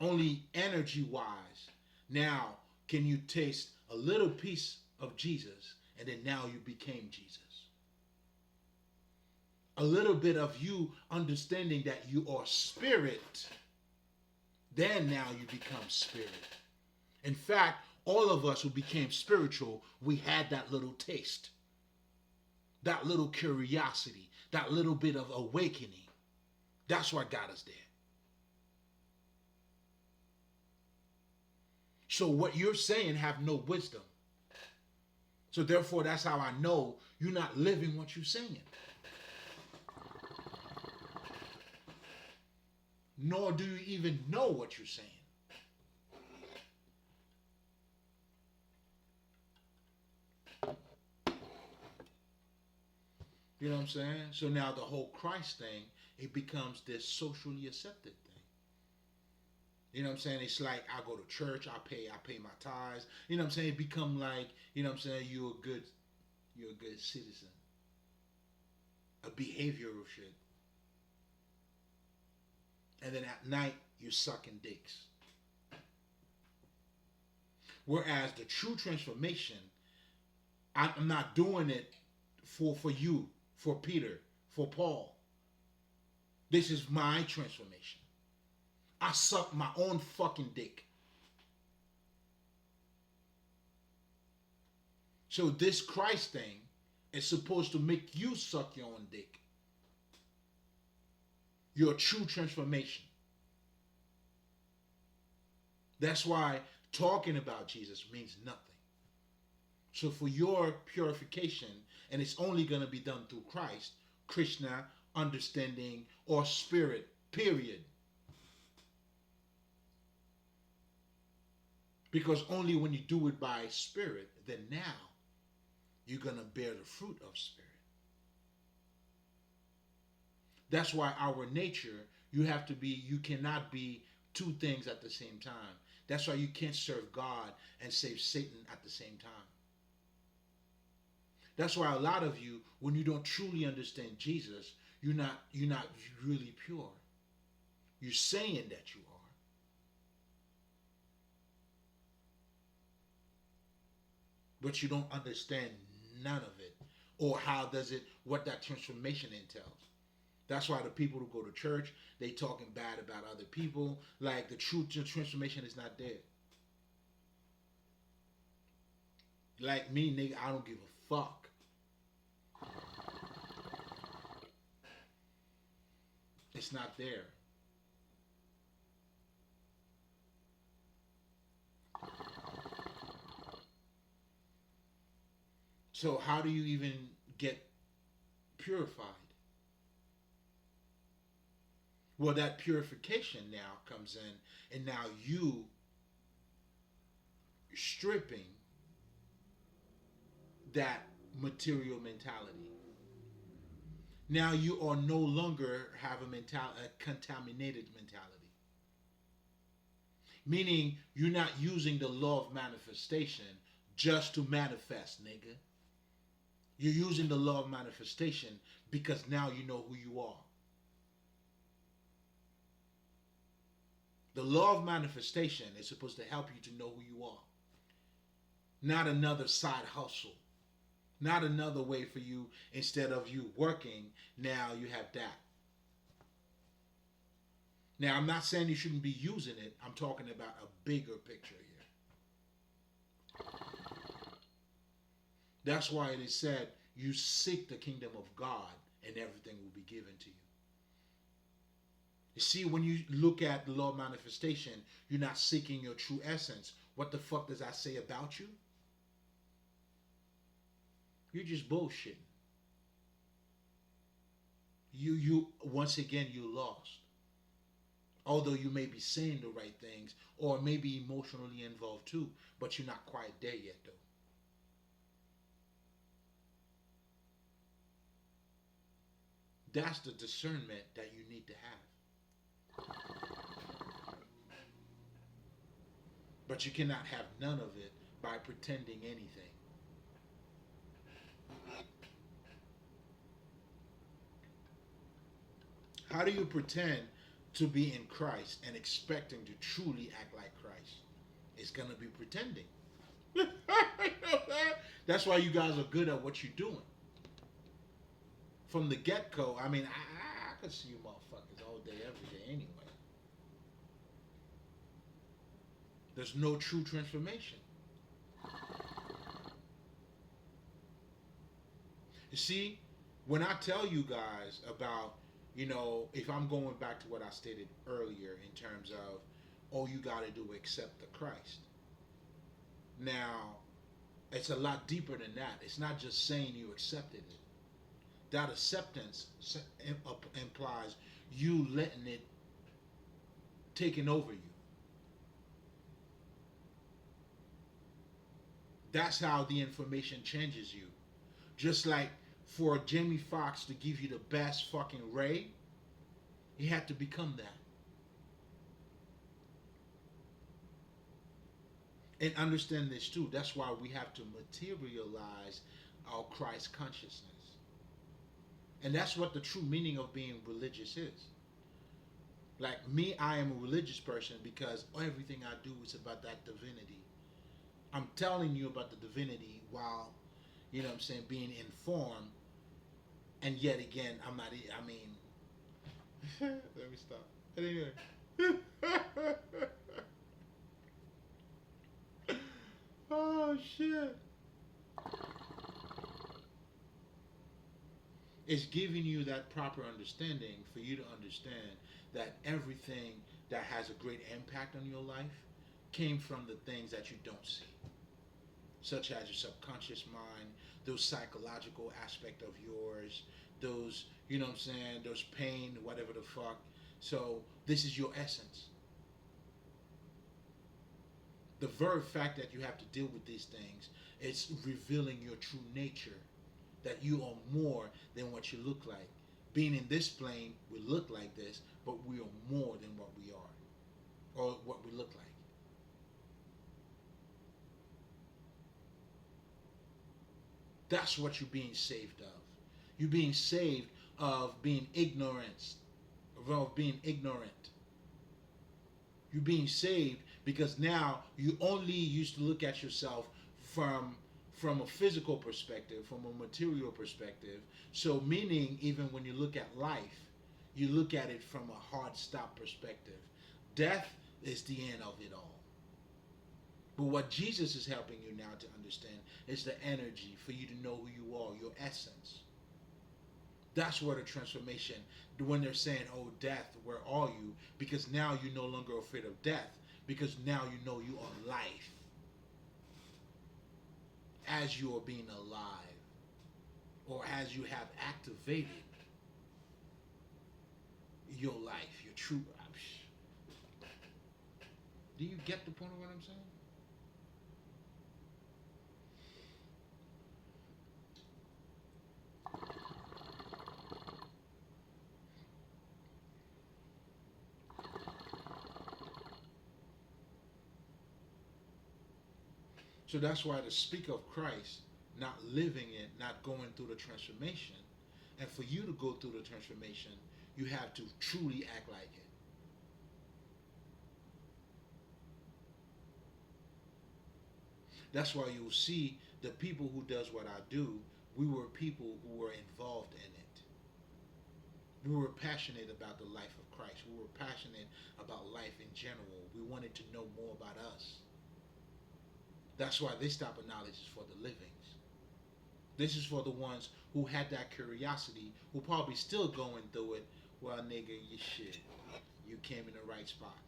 Only energy wise, now can you taste a little piece of Jesus and then now you became Jesus. A little bit of you understanding that you are spirit, then now you become spirit. In fact, all of us who became spiritual, we had that little taste, that little curiosity, that little bit of awakening. That's what got us there. So what you're saying have no wisdom. So therefore, that's how I know you're not living what you're saying. Nor do you even know what you're saying. You know what I'm saying? So now the whole Christ thing, it becomes this socially accepted thing. You know what I'm saying? It's like I go to church, I pay my tithes. You know what I'm saying? It become like, you know what I'm saying, you're a good citizen. A behavioral shit. And then at night you're sucking dicks. Whereas the true transformation, I'm not doing it for you, for Peter, for Paul. This is my transformation. I suck my own fucking dick. So this Christ thing is supposed to make you suck your own dick. Your true transformation. That's why talking about Jesus means nothing. So for your purification, and it's only going to be done through Christ, Krishna, understanding, or spirit, period. Because only when you do it by spirit, then now you're going to bear the fruit of spirit. That's why our nature, you cannot be two things at the same time. That's why you can't serve God and save Satan at the same time. That's why a lot of you, when you don't truly understand Jesus, you're not really pure. You're saying that you are. But you don't understand none of it. Or what that transformation entails. That's why the people who go to church, they talking bad about other people. Like the true transformation is not there. Like me, nigga, I don't give a fuck. It's not there. So how do you even get purified? Well, that purification now comes in, and now you stripping that material mentality. Now you are no longer have a contaminated mentality. Meaning you're not using the law of manifestation just to manifest, nigga. You're using the law of manifestation because now you know who you are. The law of manifestation is supposed to help you to know who you are. Not another side hustle. Not another way for you, instead of you working, now you have that. Now, I'm not saying you shouldn't be using it. I'm talking about a bigger picture here. That's why it is said, you seek the kingdom of God and everything will be given to you. You see, when you look at the law of manifestation, you're not seeking your true essence. What the fuck does that say about you? You're just bullshitting. You once again, you lost. Although you may be saying the right things, or maybe emotionally involved too, but you're not quite there yet though. That's the discernment that you need to have. But you cannot have none of it by pretending anything. How do you pretend to be in Christ and expecting to truly act like Christ? It's going to be pretending. That's why you guys are good at what you're doing. From the get-go, I mean, I could see you motherfuckers all day, every day anyway. There's no true transformation. You see, when I tell you guys about, if I'm going back to what I stated earlier in terms of, all you got to do is accept the Christ. Now, it's a lot deeper than that. It's not just saying you accepted it. That acceptance implies you letting it taking over you. That's how the information changes you. Just like for Jamie Foxx to give you the best fucking Ray, he had to become that. And understand this too. That's why we have to materialize our Christ consciousness. And that's what the true meaning of being religious is. Like me, I am a religious person because everything I do is about that divinity. I'm telling you about the divinity while, being informed. And yet again, I'm not, let me stop. Anyway. Oh, shit. It's giving you that proper understanding for you to understand that everything that has a great impact on your life came from the things that you don't see, such as your subconscious mind, those psychological aspect of yours, those, you know what I'm saying, those pain, whatever the fuck. So this is your essence. The very fact that you have to deal with these things, it's revealing your true nature, that you are more than what you look like. Being in this plane, we look like this, but we are more than what we are, or what we look like. That's what you're being saved of. You're being saved of being ignorant, of being ignorant. You're being saved because now you only used to look at yourself from from a physical perspective, from a material perspective. So meaning even when you look at life, you look at it from a hard stop perspective. Death is the end of it all. But what Jesus is helping you now to understand is the energy for you to know who you are, your essence. That's where the transformation, when they're saying, oh, death, where are you? Because now you're no longer afraid of death, because now you know you are life as you are being alive, or as you have activated your life, your true. Do you get the point of what I'm saying? So that's why to speak of Christ, not living it, not going through the transformation, and for you to go through the transformation, you have to truly act like it. That's why you'll see the people who does what I do, we were people who were involved in it. We were passionate about the life of Christ. We were passionate about life in general. We wanted to know more about us. That's why this type of knowledge is for the livings. This is for the ones who had that curiosity, who probably still going through it. Well, nigga, you shit. You came in the right spot.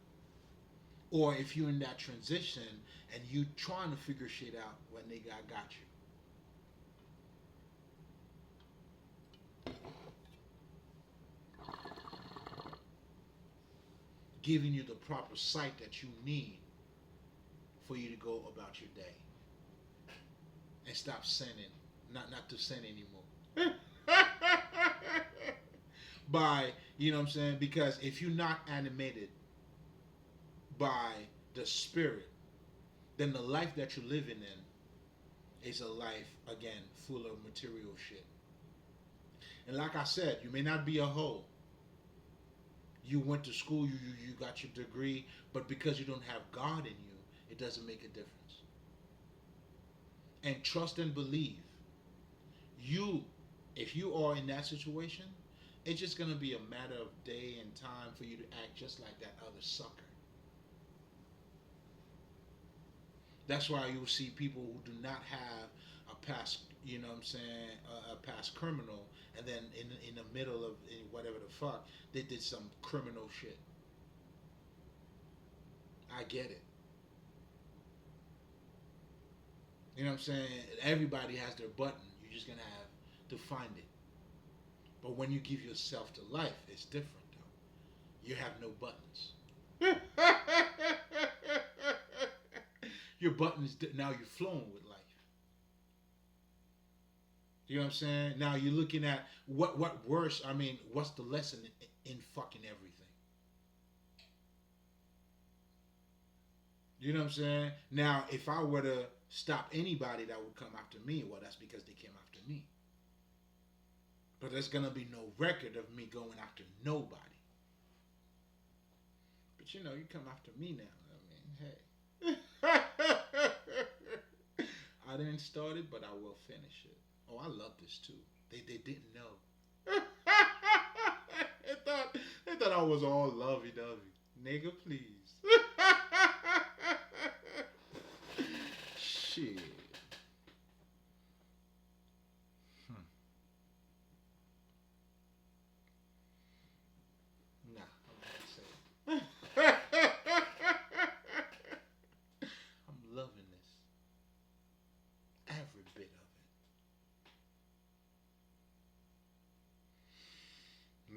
Or if you're in that transition and you trying to figure shit out, well, nigga, I got you. Giving you the proper sight that you need for you to go about your day. And stop sinning. Not to sin anymore. By, you know what I'm saying? Because if you're not animated by the spirit, then the life that you're living in is a life, again, full of material shit. And like I said, you may not be a hoe. You went to school, you got your degree, but because you don't have God in you, it doesn't make a difference. And trust and believe. You, if you are in that situation, it's just going to be a matter of day and time for you to act just like that other sucker. That's why you'll see people who do not have a past, you know what I'm saying, a past criminal, and then in the middle of whatever the fuck, they did some criminal shit. I get it. You know what I'm saying? Everybody has their button. You're just going to have to find it. But when you give yourself to life, it's different, though. You have no buttons. Your buttons, now you're flowing with life. You know what I'm saying? Now you're looking at what worse, I mean, what's the lesson in fucking everything? You know what I'm saying? Now, if I were to stop anybody that would come after me, well, that's because they came after me. But there's going to be no record of me going after nobody. But you know, you come after me now. I mean, hey. I didn't start it, but I will finish it. Oh, I love this too. They didn't know. they thought I was all lovey-dovey. Nigga, please. Shit. Nah, I'm not saying.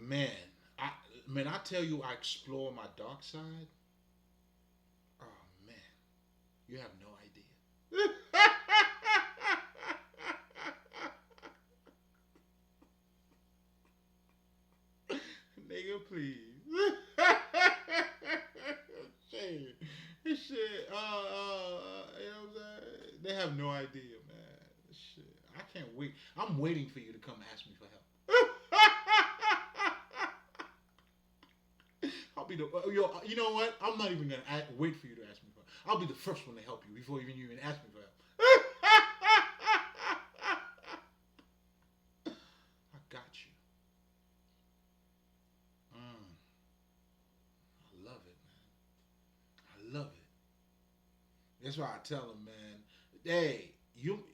Man, I man, I tell you, I explore my dark side. Oh man, you have no idea. Nigga, please. Shit. Shit. You know what I'm saying? They have no idea, man. Shit. I can't wait. I'm waiting for you to come ask me for help. I'll be the yo. You know what? I'm not even gonna wait for you to ask me for help. I'll be the first one to help you before even you even ask me for help. I got you. Mm, I love it, man. I love it. That's why I tell them, man. Hey, you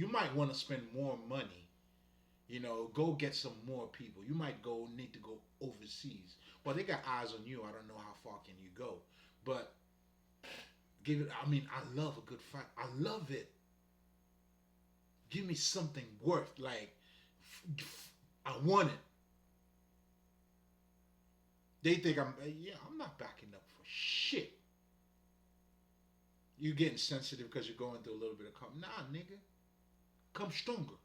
might want to spend more money. You know, go get some more people. You might need to go overseas. Well, they got eyes on you. I don't know how far can you go, but give it. I mean, I love a good fight. I love it. Give me something worth like. I want it. They think yeah. I'm not backing up for shit. You getting sensitive because you're going through a little bit of come. Nah, nigga, come stronger.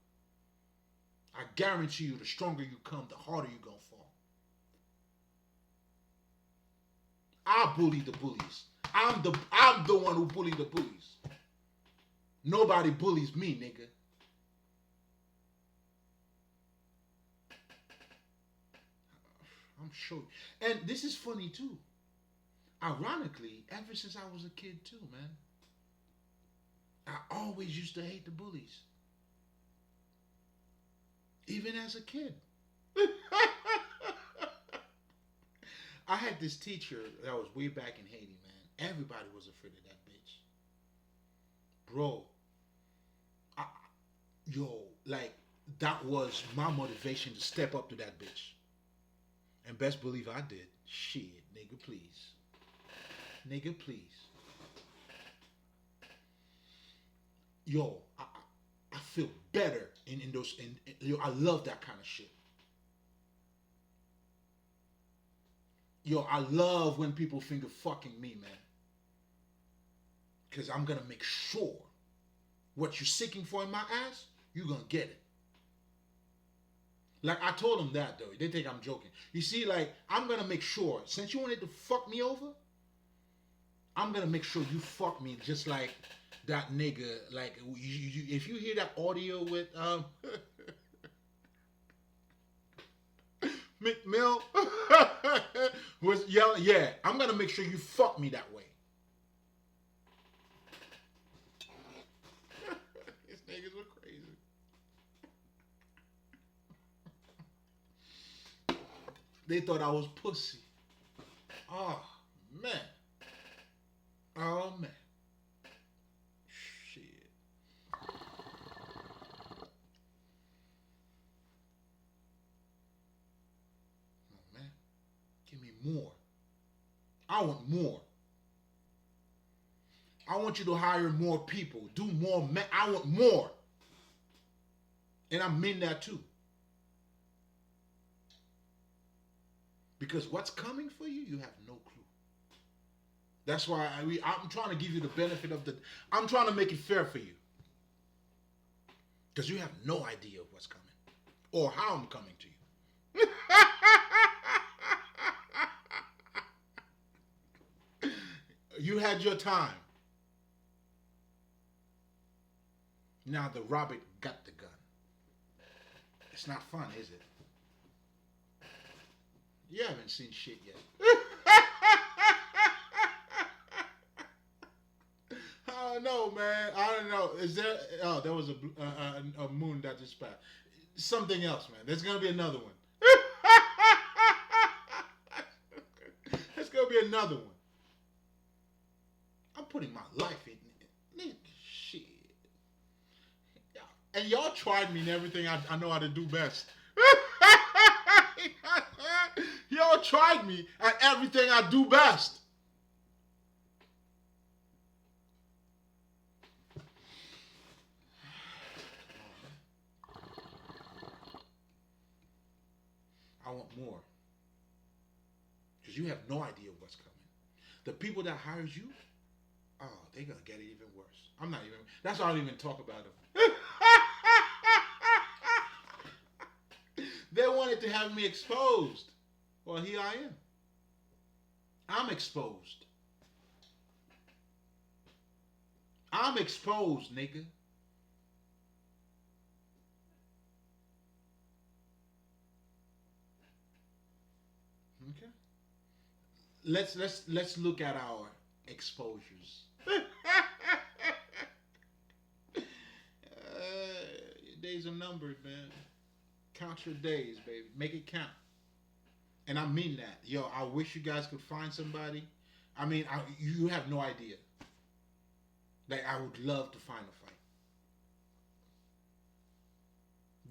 I guarantee you, the stronger you come, the harder you gonna fall. I bully the bullies. I'm the one who bully the bullies. Nobody bullies me, nigga. I'm sure. And this is funny too. Ironically, ever since I was a kid too, man, I always used to hate the bullies. Even as a kid. I had this teacher that was way back in Haiti, man. Everybody was afraid of that bitch. Bro, I, yo, like, that was my motivation to step up to that bitch. And best believe I did. Shit, nigga, please. Nigga, please. Yo, I feel better in those. Yo, I love that kind of shit. Yo, I love when people finger fucking me, man. Because I'm going to make sure what you're seeking for in my ass, you're going to get it. Like, I told them that, though. They think I'm joking. You see, like, I'm going to make sure, since you wanted to fuck me over, I'm going to make sure you fuck me just like that nigga. Like, if you hear that audio with, McMill was yelling, yeah, I'm going to make sure you fuck me that way. These niggas were crazy. They thought I was pussy. Oh, man. Oh, man. Shit. Oh, man. Give me more. I want more. I want you to hire more people. Do more. I want more. And I mean that too. Because what's coming for you, you have no clue. That's why I'm trying to give you the benefit of the. I'm trying to make it fair for you. Because you have no idea of what's coming. Or how I'm coming to you. You had your time. Now the Robert got the gun. It's not fun, is it? You haven't seen shit yet. I don't know, man. I don't know. Is there? Oh, there was a moon that just passed. Something else, man. There's gonna be another one. There's gonna be another one. I'm putting my life in it. Shit. And y'all tried me in everything I know how to do best. Y'all tried me at everything I do best. I want more. Because you have no idea what's coming. The people that hired you, oh, they're going to get it even worse. I'm not even, that's why I don't even talk about them. They wanted to have me exposed. Well, here I am. I'm exposed. I'm exposed, nigga. Okay. Let's look at our exposures. Your days are numbered, man. Count your days, baby. Make it count. And I mean that. Yo, I wish you guys could find somebody. I mean, you have no idea. Like, I would love to find a fight.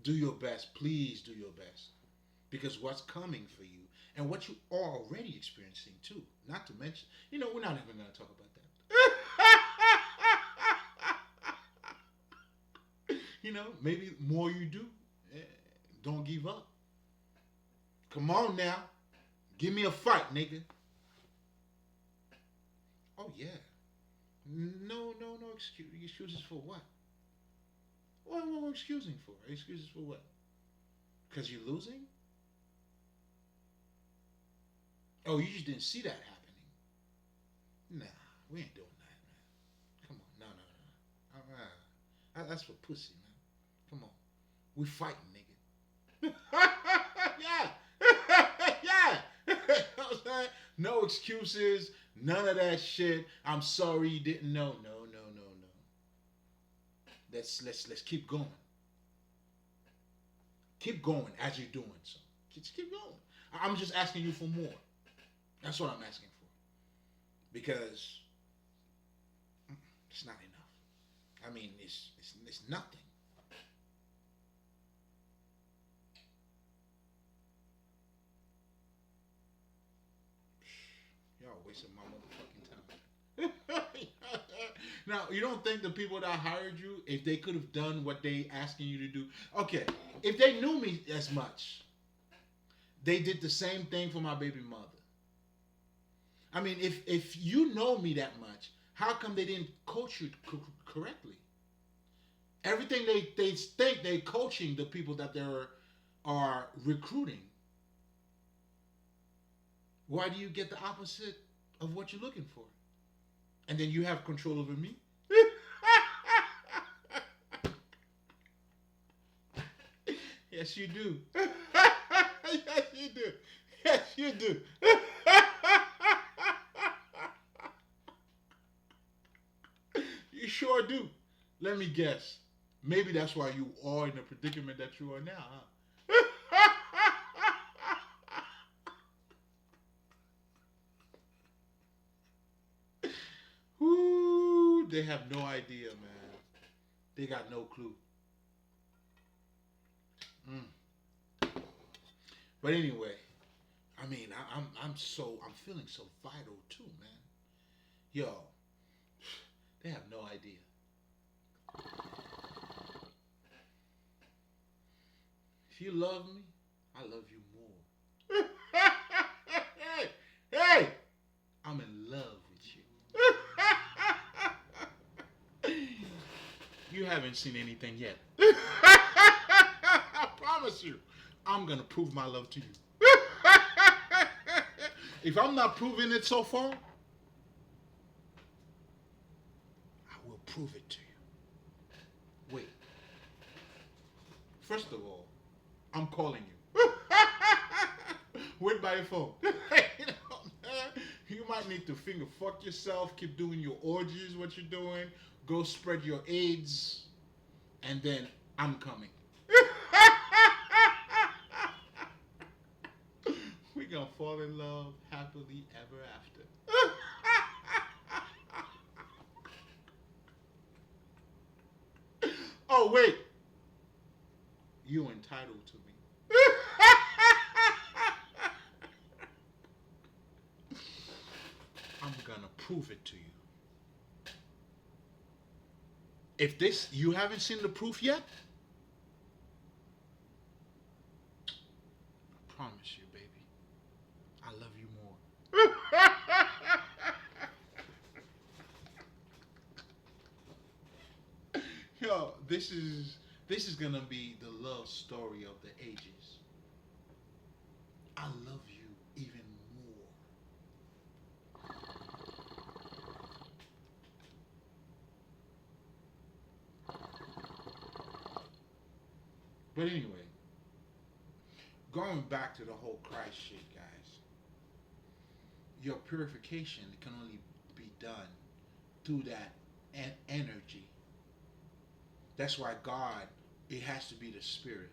Do your best. Please do your best. Because what's coming for you, and what you are already experiencing too, not to mention, we're not even going to talk about that. Maybe more you do. Don't give up. Come on now. Give me a fight, nigga. Oh, yeah. No excuses for what? What am I excusing for? Excuses for what? Because you're losing? Oh, you just didn't see that happening. Nah, we ain't doing that, man. Come on. No. That's for pussy, man. Come on. We fighting, nigga. Yeah. Yeah. You know what I'm saying? No excuses. None of that shit. I'm sorry you didn't know. No. Let's keep going. Keep going as you're doing so. Just keep going. I'm just asking you for more. That's what I'm asking for. Because it's not enough. I mean, it's nothing. Y'all wasting my motherfucking time. Now, you don't think the people that hired you, if they could have done what they asking you to do, okay, if they knew me as much, they did the same thing for my baby mother. I mean, if you know me that much, how come they didn't coach you correctly? Everything they think they're coaching the people that they are recruiting. Why do you get the opposite of what you're looking for? And then you have control over me? Yes, you do. Yes, you do. Yes, you do. You sure do. Let me guess. Maybe that's why you are in the predicament that you are now, huh? Woo, they have no idea, man. They got no clue. But anyway, I mean, I'm feeling so vital too, man. Yo, they have no idea. If you love me, I love you more. Hey, I'm in love with you. You haven't seen anything yet. I promise you, I'm gonna prove my love to you. If I'm not proving it so far, I will prove it to you. Wait. First of all, I'm calling you. Wait by your phone. You might need to finger fuck yourself, keep doing your orgies, what you're doing, go spread your AIDS, and then I'm coming. We gonna fall in love happily ever after. Oh wait, you entitled to me. I'm gonna prove it to you. If you haven't seen the proof yet, I promise promise you, baby, I love you more. Yo, this is gonna be the love story of the ages. I love you even more. But anyway, going back to the whole Christ shit, guys, your purification can only be done through that energy. That's why God, it has to be the spirit.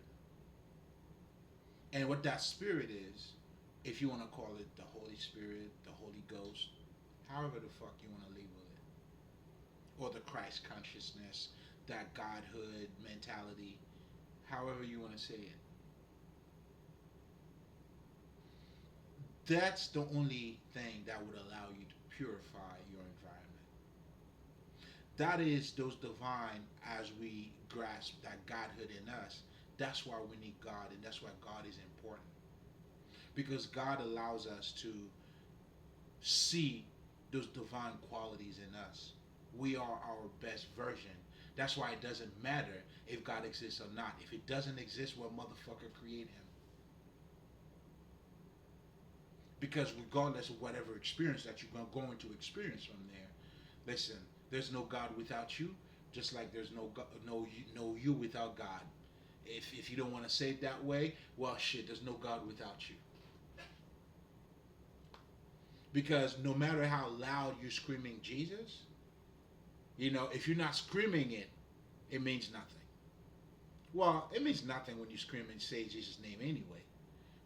And what that spirit is, if you want to call it the Holy Spirit, the Holy Ghost, however the fuck you want to label it, or the Christ consciousness, that Godhood mentality, however you want to say it, that's the only thing that would allow you to purify your environment. That is those divine, as we grasp that Godhood in us. That's why we need God, and that's why God is important. Because God allows us to see those divine qualities in us. We are our best version. That's why it doesn't matter if God exists or not. If it doesn't exist, what motherfucker create him? Because regardless of whatever experience that you're going to experience from there, listen, there's no God without you, just like there's no you without God. If you don't want to say it that way, well, shit, there's no God without you. Because no matter how loud you're screaming Jesus, if you're not screaming it, it means nothing. Well, it means nothing when you scream and say Jesus' name anyway.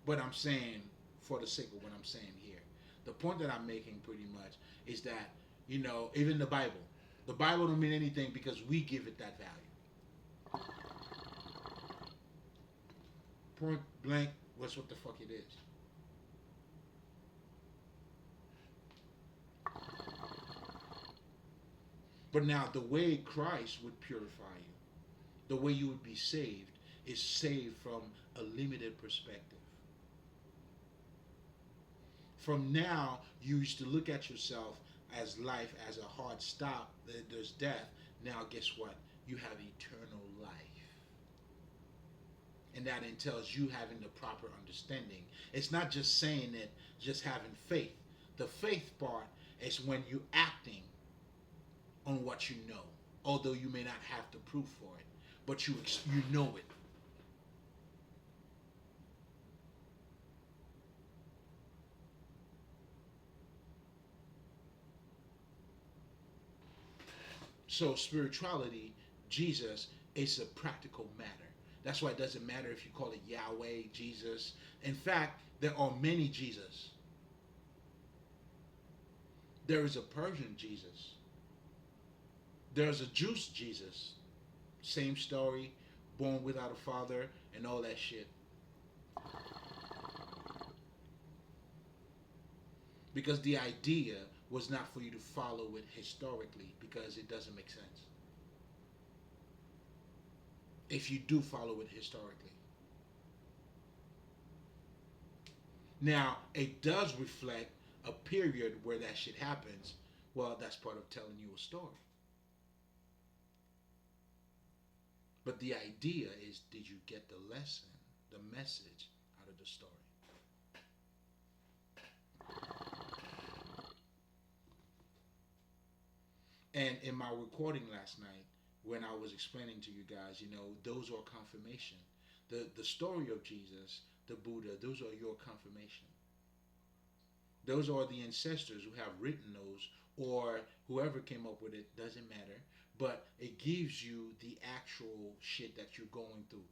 But I'm saying, for the sake of what I'm saying here, the point that I'm making pretty much is that, even the Bible don't mean anything because we give it that value. Point blank, what's what the fuck it is. But now, the way Christ would purify you, the way you would be saved, is saved from a limited perspective. From now, you used to look at yourself as life as a hard stop, there's death. Now, guess what? You have eternal life. And that entails you having the proper understanding. It's not just saying it, just having faith. The faith part is when you're acting on what you know, although you may not have the proof for it, but you know it. So spirituality, Jesus, is a practical matter. That's why it doesn't matter if you call it Yahweh, Jesus. In fact, there are many Jesus. There is a Persian Jesus. There's a Jewish Jesus. Same story, born without a father and all that shit. Because the idea was not for you to follow it historically because it doesn't make sense. If you do follow it historically. Now, it does reflect a period where that shit happens. Well, that's part of telling you a story. But the idea is, did you get the lesson, the message out of the story? And in my recording last night, when I was explaining to you guys, those are confirmation. The story of Jesus, the Buddha, those are your confirmation. Those are the ancestors who have written those, or whoever came up with it, doesn't matter. But it gives you the actual shit that you're going through.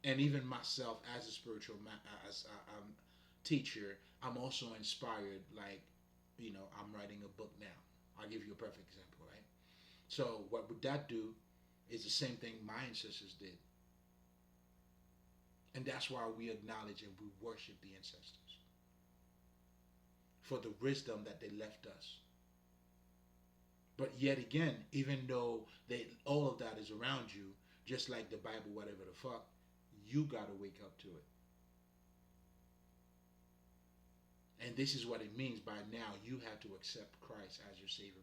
And even myself, as a spiritual teacher, I'm also inspired. Like, I'm writing a book now. I'll give you a perfect example, right? So what would that do is the same thing my ancestors did. And that's why we acknowledge and we worship the ancestors for the wisdom that they left us. But yet again, even though all of that is around you, just like the Bible, whatever the fuck, you got to wake up to it. And this is what it means by now you have to accept Christ as your savior,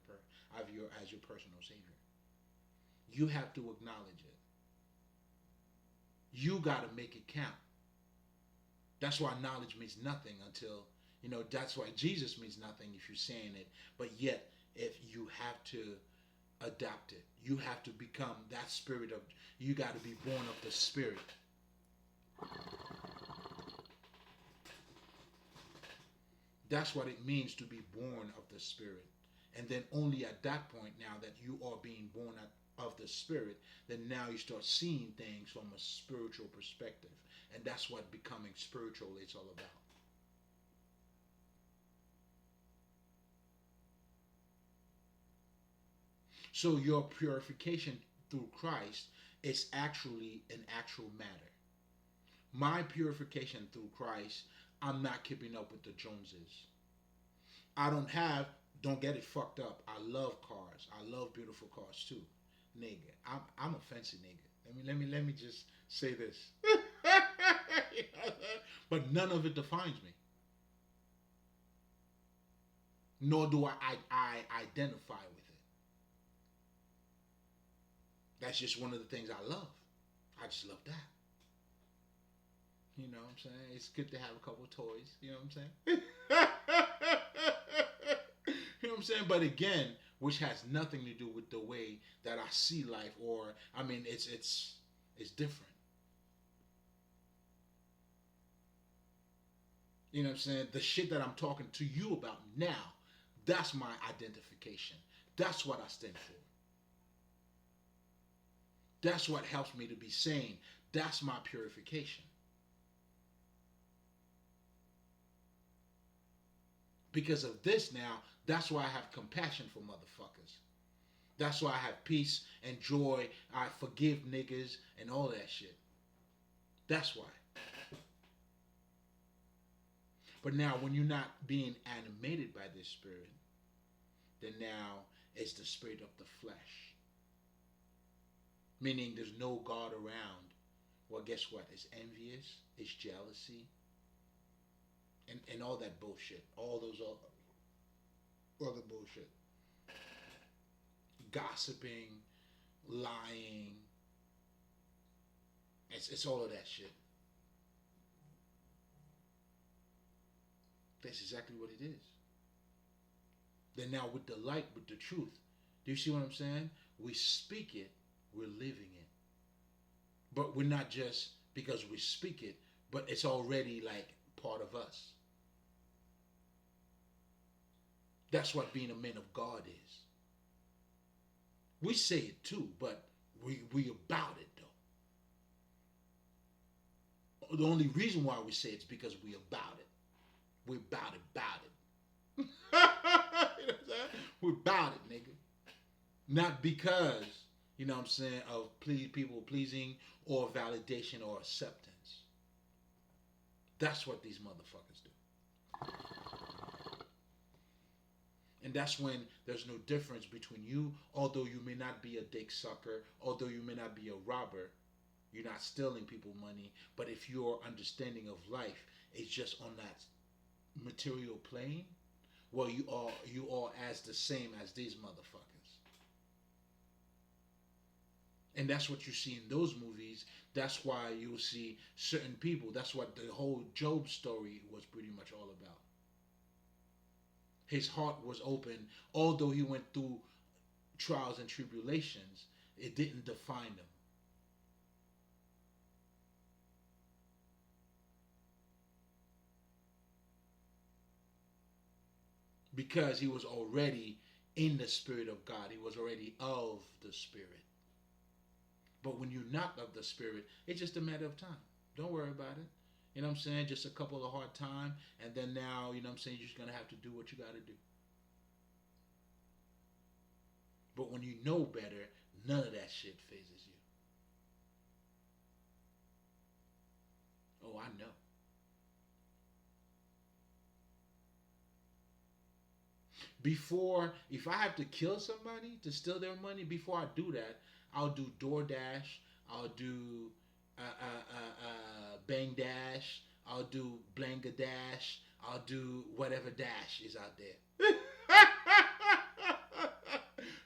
as your personal savior. You have to acknowledge it. You got to make it count. That's why knowledge means nothing until, that's why Jesus means nothing if you're saying it. But yet, if you have to adapt it, you have to become that spirit of, you got to be born of the Spirit. That's what it means to be born of the Spirit. And then only at that point, now that you are being born of the Spirit, then now you start seeing things from a spiritual perspective. And that's what becoming spiritual is all about. So your purification through Christ is actually an actual matter. My purification through Christ, I'm not keeping up with the Joneses. I don't get it fucked up. I love cars. I love beautiful cars too. Nigga, I'm a fancy nigga. Let me just say this. But none of it defines me. Nor do I identify with it. That's just one of the things I love. I just love that. You know what I'm saying? It's good to have a couple of toys. You know what I'm saying? You know what I'm saying? But again, which has nothing to do with the way that I see life, or it's different. You know what I'm saying? The shit that I'm talking to you about now, that's my identification. That's what I stand for. That's what helps me to be sane. That's my purification. Because of this now, that's why I have compassion for motherfuckers. That's why I have peace and joy. I forgive niggas and all that shit. That's why. But now, when you're not being animated by this spirit, then now it's the spirit of the flesh. Meaning there's no God around. Well, guess what? It's envious, it's jealousy, and all that bullshit. All those other bullshit. Gossiping, lying. It's all of that shit. That's exactly what it is. Then now with the light, with the truth, do you see what I'm saying? We speak it, we're living it. But we're not just because we speak it, but it's already like part of us. That's what being a man of God is. We say it too, but we about it though. The only reason why we say it's because we about it. We're about it. You know what I'm saying? We're about it, nigga. Not because, you know what I'm saying, of people pleasing or validation or acceptance. That's what these motherfuckers do. And that's when there's no difference between you, although you may not be a dick sucker, although you may not be a robber, you're not stealing people money, but if your understanding of life is just on that material plane, well, you are as the same as these motherfuckers. And that's what you see in those movies. That's why you'll see certain people. That's what the whole Job story was pretty much all about. His heart was open, although he went through trials and tribulations, it didn't define him. Because he was already in the Spirit of God. He was already of the Spirit. But when you're not of the Spirit, it's just a matter of time. Don't worry about it. You know what I'm saying? Just a couple of hard time. And then now, you know what I'm saying, you're just going to have to do what you got to do. But when you know better, none of that shit phases you. Oh, I know. Before, if I have to kill somebody to steal their money, before I do that, I'll do DoorDash. I'll do bang dash. I'll do blanga dash. I'll do whatever dash is out there.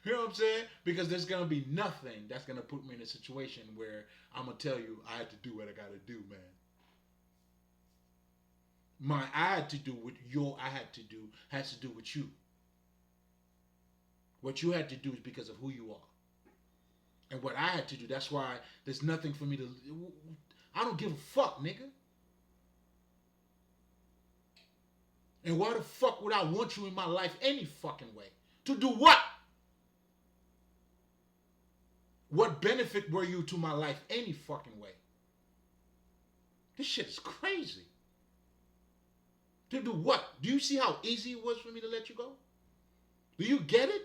You know what I'm saying? Because there's gonna be nothing that's gonna put me in a situation where I'm gonna tell you I had to do what I gotta do, man. My I had to do what your I had to do has to do with you. What you had to do is because of who you are. And what I had to do, that's why there's nothing for me to. I don't give a fuck, nigga. And why the fuck would I want you in my life any fucking way? To do what? What benefit were you to my life any fucking way? This shit is crazy. To do what? Do you see how easy it was for me to let you go? Do you get it?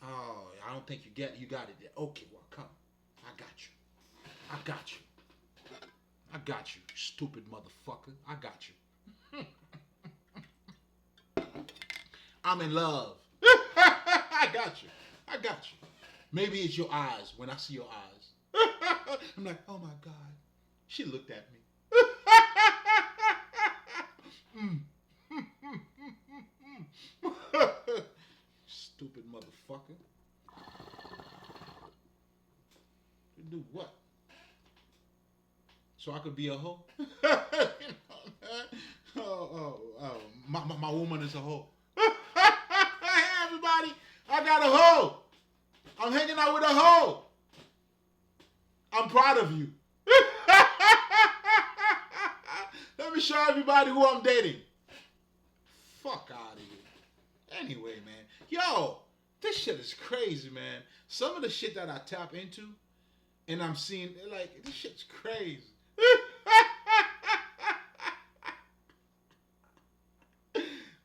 Oh, I don't think you get it. You got it. Okay, well, come. I got you. I got you. I got you, stupid motherfucker. I got you. I'm in love. I got you. I got you. Maybe it's your eyes when I see your eyes. I'm like, oh my God. She looked at me. Stupid motherfucker. You do what? So I could be a hoe? My woman is a hoe. Hey, everybody, I got a hoe. I'm hanging out with a hoe. I'm proud of you. Let me show everybody who I'm dating. Fuck out of here. Anyway, man. Yo, this shit is crazy, man. Some of the shit that I tap into and I'm seeing, like, this shit's crazy.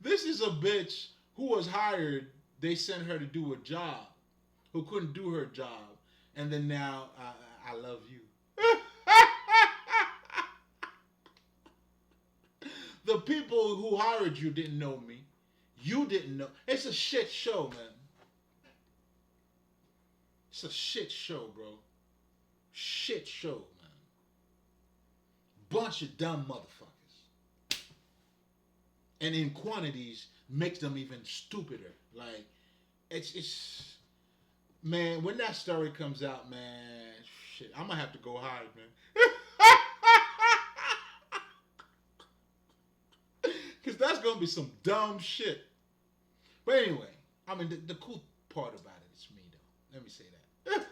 This is a bitch who was hired. They sent her to do a job, who couldn't do her job. And then now, I love you. The people who hired you didn't know me. You didn't know. It's a shit show, man. It's a shit show, bro. Shit show, man. Bunch of dumb motherfuckers. And in quantities makes them even stupider. Like, it's man, when that story comes out, man, shit, I'm gonna have to go hide, man. Because that's going to be some dumb shit. But anyway, I mean, the cool part about it is me, though. Let me say that.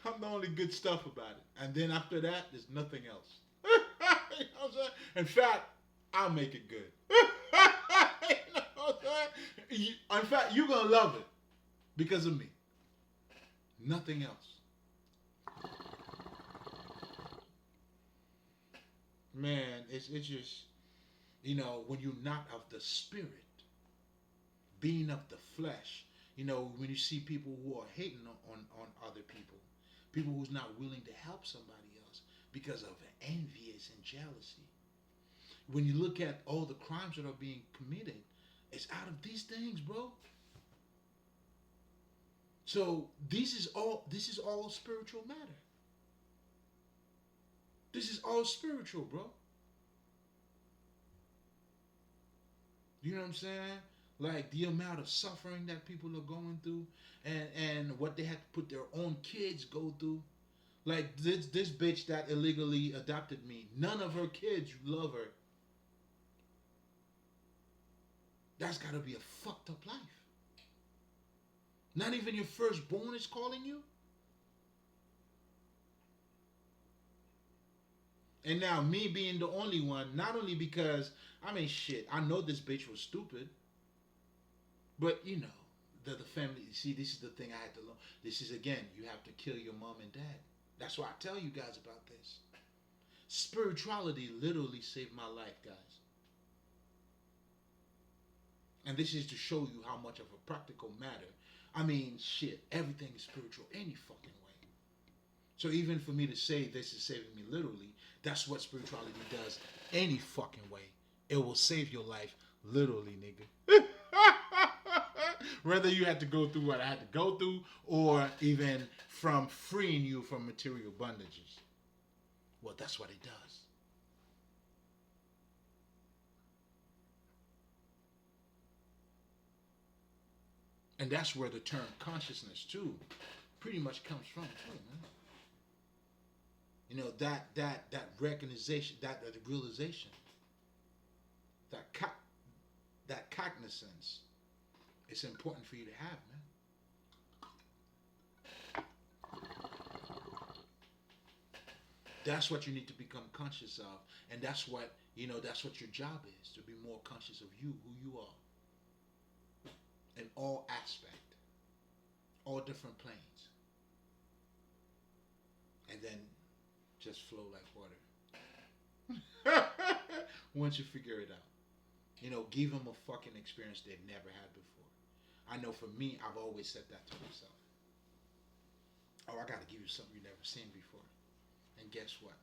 I'm the only good stuff about it. And then after that, there's nothing else. You know what I'm saying? In fact, I'll make it good. You know what I'm saying? In fact, you're going to love it because of me. Nothing else. Man, it's just... You know, when you're not of the spirit, being of the flesh, you know, when you see people who are hating on other people, people who's not willing to help somebody else because of envious and jealousy. When you look at all the crimes that are being committed, it's out of these things, bro. So this is all spiritual matter. This is all spiritual, bro. You know what I'm saying? Like the amount of suffering that people are going through and what they had to put their own kids go through. Like this bitch that illegally adopted me, none of her kids love her. That's gotta be a fucked up life. Not even your firstborn is calling you? And now me being the only one, not only because, I mean, shit, I know this bitch was stupid. But, you know, the family, see, this is the thing I had to learn. This is, again, you have to kill your mom and dad. That's why I tell you guys about this. Spirituality literally saved my life, guys. And this is to show you how much of a practical matter. I mean, shit, everything is spiritual any fucking way. So even for me to say this is saving me literally, that's what spirituality does any fucking way. It will save your life literally, nigga. Whether you had to go through what I had to go through or even from freeing you from material bondages. Well, that's what it does. And that's where the term consciousness too pretty much comes from too, man. You know, that recognition, that realization, that that cognizance, it's important for you to have, man. That's what you need to become conscious of, and that's what that's what your job is, to be more conscious of you, who you are, in all aspect, all different planes, and then just flow like water. Once you figure it out, give them a fucking experience they've never had before. I know for me, I've always said that to myself. Oh, I got to give you something you've never seen before. And guess what?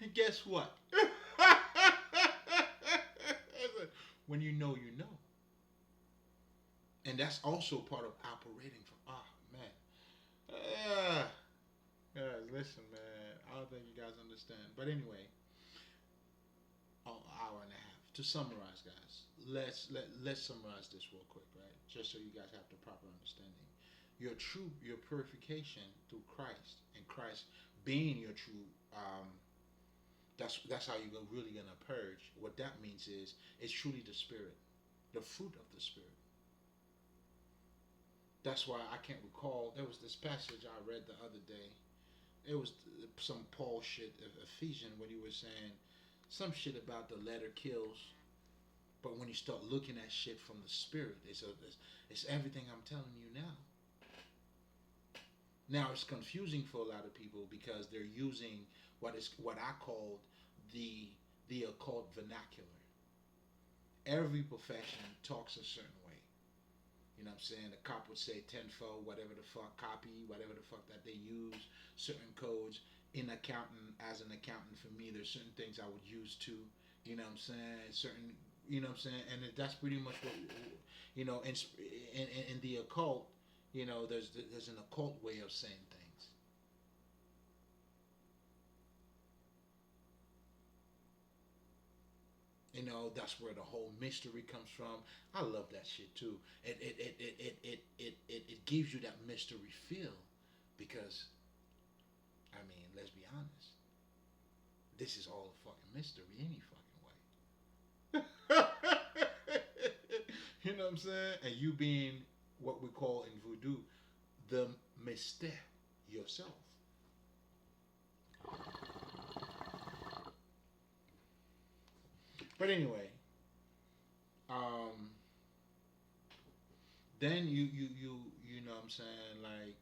And guess what? When you know, you know. And that's also part of operating from, man. Guys, listen, man. I don't think you guys understand. But anyway, hour and a half. To summarize, guys, let's summarize this real quick, right? Just so you guys have the proper understanding. Your purification through Christ, and Christ being your true, that's how you're really gonna purge. What that means is it's truly the Spirit, the fruit of the Spirit. That's why I can't recall. There was this passage I read the other day. It was some Paul shit, Ephesians, when he was saying some shit about the letter kills, but when you start looking at shit from the Spirit, it's everything I'm telling you now. Now it's confusing for a lot of people because they're using what I called the occult vernacular. Every profession talks a certain way. You know what I'm saying? The cop would say tenfold, whatever the fuck, copy, whatever the fuck that they use, certain codes. In accounting, as an accountant, for me, there's certain things I would use too. You know what I'm saying? Certain, you know what I'm saying? And that's pretty much what, in the occult, there's an occult way of saying things. That's where the whole mystery comes from. I love that shit too. It gives you that mystery feel because, I mean, let's be honest. This is all a fucking mystery any fucking way. You know what I'm saying? And you being what we call in voodoo the mystère yourself. But anyway, um, then you know what I'm saying, like,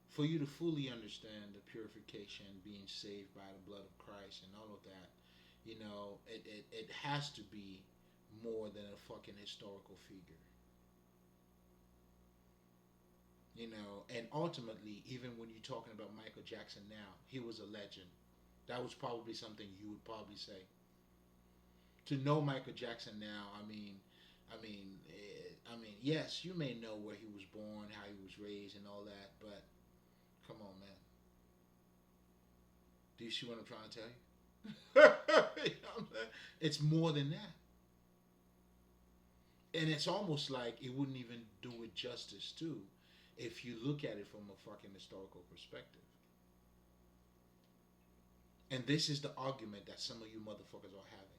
for you to fully understand the purification, being saved by the blood of Christ and all of that, it has to be more than a fucking historical figure. And ultimately, even when you're talking about Michael Jackson now, he was a legend. That was probably something you would probably say. To know Michael Jackson now, yes, you may know where he was born, how he was raised, and all that, but come on, man. Do you see what I'm trying to tell you? You know what I'm saying? It's more than that. And it's almost like it wouldn't even do it justice, too, if you look at it from a fucking historical perspective. And this is the argument that some of you motherfuckers are having.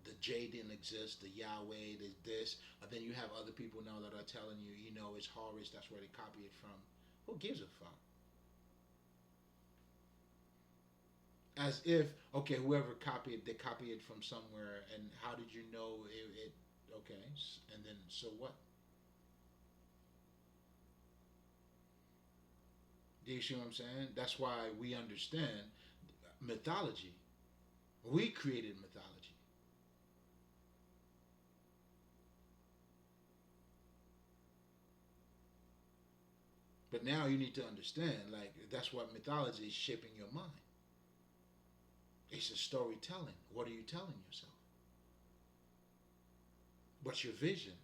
The J didn't exist, the Yahweh, there's this. And then you have other people now that are telling you, it's Horus, that's where they copy it from. Who gives a fuck? As if, okay, whoever copied, they copied it from somewhere, and how did you know it okay, and then so what? Do you see what I'm saying? That's why we understand mythology. We created mythology. But now you need to understand, like, that's what mythology is, shaping your mind. It's a storytelling. What are you telling yourself? What's your vision?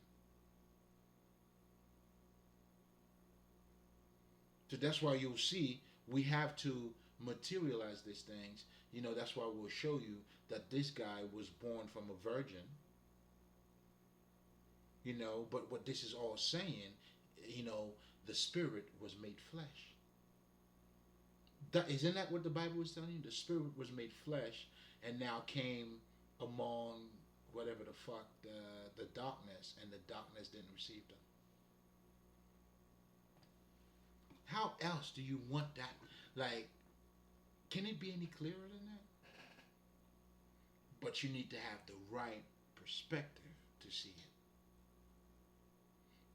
So that's why you'll see we have to materialize these things. That's why we'll show you that this guy was born from a virgin. But what this is all saying, you know, the spirit was made flesh. Isn't that what the Bible is telling you? The spirit was made flesh and now came among whatever the fuck the darkness, and the darkness didn't receive them. How else do you want that? Like, can it be any clearer than that? But you need to have the right perspective to see it.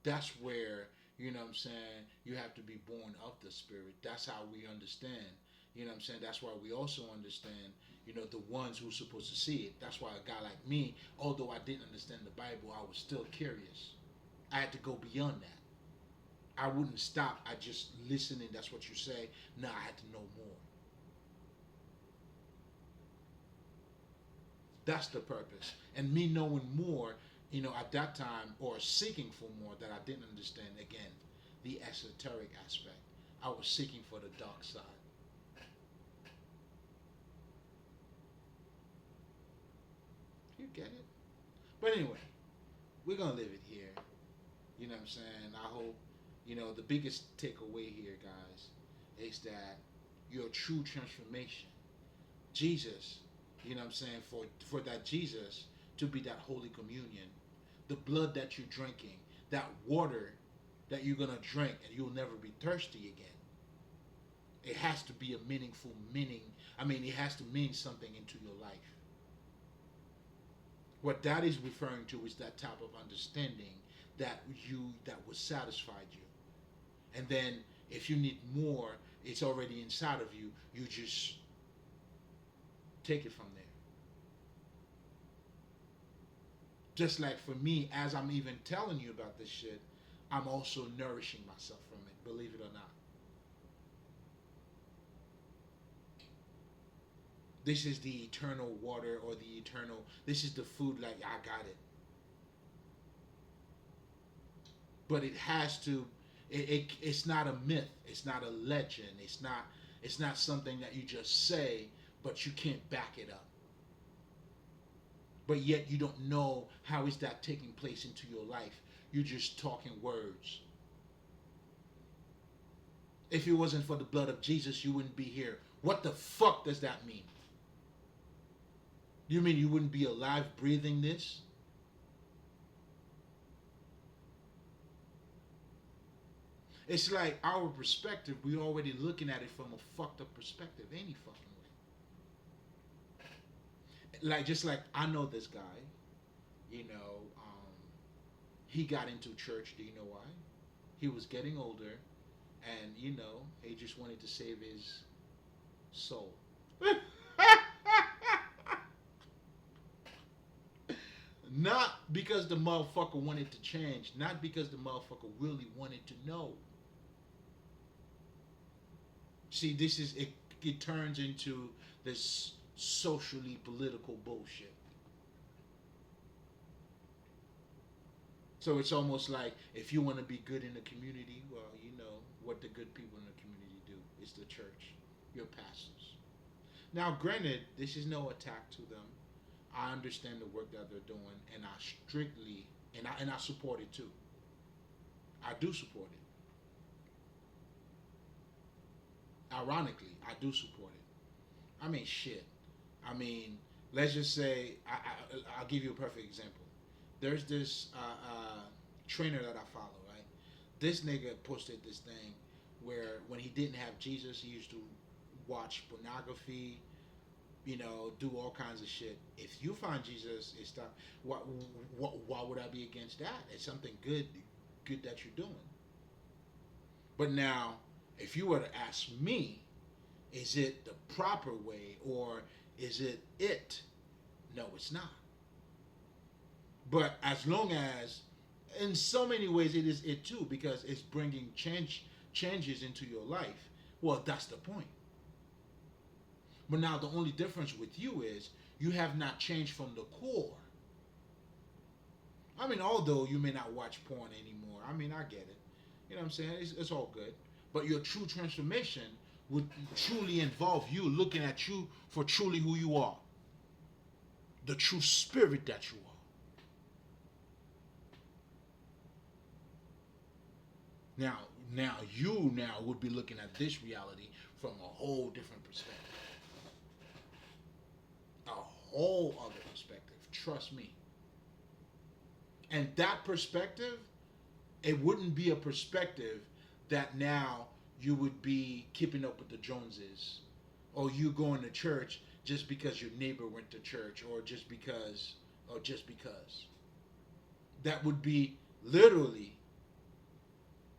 That's where, what I'm saying, you have to be born of the spirit. That's how we understand. What I'm saying? That's why we also understand, the ones who's supposed to see it. That's why a guy like me, although I didn't understand the Bible, I was still curious. I had to go beyond that. I wouldn't stop. I just listening. That's what you say. No, I had to know more. That's the purpose. And me knowing more, at that time, or seeking for more that I didn't understand, again, the esoteric aspect. I was seeking for the dark side. You get it? But anyway, we're going to leave it here. You know what I'm saying? I hope, the biggest takeaway here, guys, is that your true transformation, Jesus, what I'm saying, for that Jesus to be that Holy Communion, the blood that you're drinking, that water that you're going to drink and you'll never be thirsty again. It has to be a meaningful meaning. I mean, it has to mean something into your life. What that is referring to is that type of understanding that will satisfy you. And then if you need more, it's already inside of you. You just take it from there. Just like for me, as I'm even telling you about this shit, I'm also nourishing myself from it, believe it or not. This is the eternal water, or this is the food, like, I got it. But it has to, it's not a myth, it's not a legend, it's not something that you just say, but you can't back it up. But yet you don't know how is that taking place into your life. You're just talking words. If it wasn't for the blood of Jesus, you wouldn't be here. What the fuck does that mean? You mean you wouldn't be alive breathing this? It's like our perspective, we're already looking at it from a fucked up perspective, any fucking way. Like, just like I know this guy, you know, um, he got into church. Do you know why? He was getting older, and he just wanted to save his soul. Not because the motherfucker wanted to change, not because the motherfucker really wanted to know. See, this is it. It turns into this socially political bullshit. So it's almost like if you want to be good in the community, well, you know what the good people in the community do. It's the church, your pastors. Now, granted, this is no attack to them. I understand the work that they're doing, and I strictly and I support it too. I do support it. Ironically, I do support it. I mean, shit. I mean, let's just say I'll give you a perfect example. There's this trainer that I follow, right? This nigga posted this thing where when he didn't have Jesus, he used to watch pornography, do all kinds of shit. If you find Jesus, it's not. Why would I be against that? It's something good that you're doing. But now, if you were to ask me, is it the proper way or is it it? No, it's not. But as long as, in so many ways, it is it too, because it's bringing changes into your life. Well, that's the point. But now the only difference with you is you have not changed from the core. I mean, although you may not watch porn anymore, I mean, I get it. You know what I'm saying? It's all good. But your true transformation would truly involve you looking at you for truly who you are, the true spirit that you are. Now, now would be looking at this reality from a whole different perspective, a whole other perspective. Trust me. And that perspective, it wouldn't be a perspective that now you would be keeping up with the Joneses, or you going to church just because your neighbor went to church, or just because. That would be literally,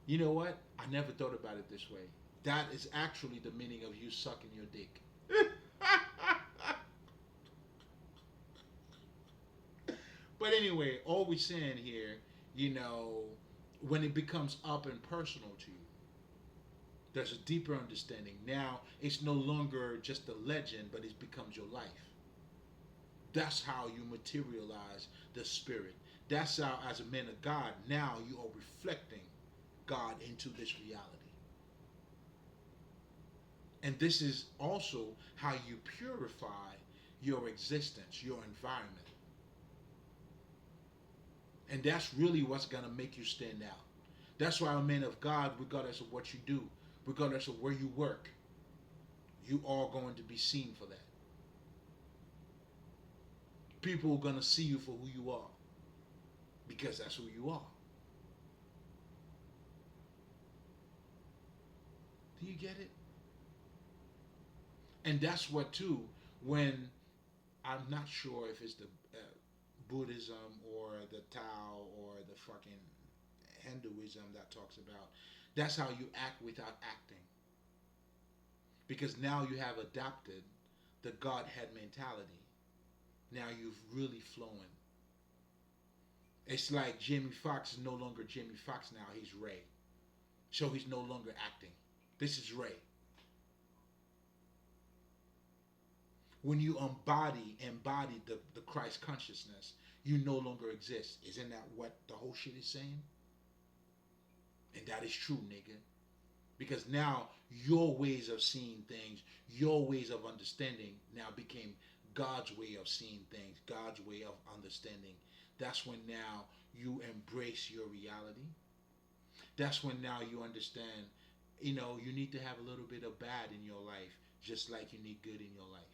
you know what? I never thought about it this way. That is actually the meaning of you sucking your dick. But anyway, all we're saying here, when it becomes up and personal to you, there's a deeper understanding. Now, it's no longer just a legend, but it becomes your life. That's how you materialize the spirit. That's how, as a man of God, now you are reflecting God into this reality. And this is also how you purify your existence, your environment. And that's really what's going to make you stand out. That's why a man of God, regardless of what you do, regardless of where you work, you are going to be seen for that. People are going to see you for who you are, because that's who you are. Do you get it? And that's what too, when I'm not sure if it's the Buddhism or the Tao or the fucking Hinduism that talks about, that's how you act without acting. Because now you have adopted the Godhead mentality. Now you've really flown. It's like Jamie Foxx is no longer Jamie Foxx now, he's Ray. So he's no longer acting. This is Ray. When you embody the Christ consciousness, you no longer exist. Isn't that what the whole shit is saying? And that is true, nigga. Because now your ways of seeing things, your ways of understanding now became God's way of seeing things, God's way of understanding. That's when now you embrace your reality. That's when now you understand, you need to have a little bit of bad in your life, just like you need good in your life.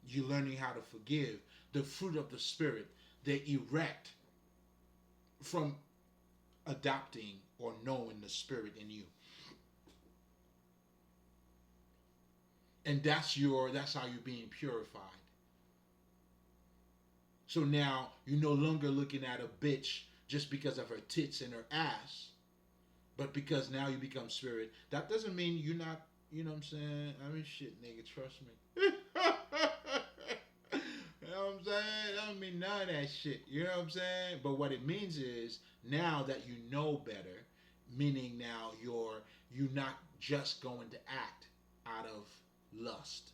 You're learning how to forgive. The fruit of the Spirit, they erect from adopting or knowing the Spirit in you. And that's how you're being purified. So now you're no longer looking at a bitch just because of her tits and her ass, but because now you become spirit. That doesn't mean you're not, you know what I'm saying? I mean, shit, nigga, trust me. You know what I'm saying? That don't mean none of that shit. You know what I'm saying? But what it means is, now that you know better, meaning now you're not just going to act out of lust.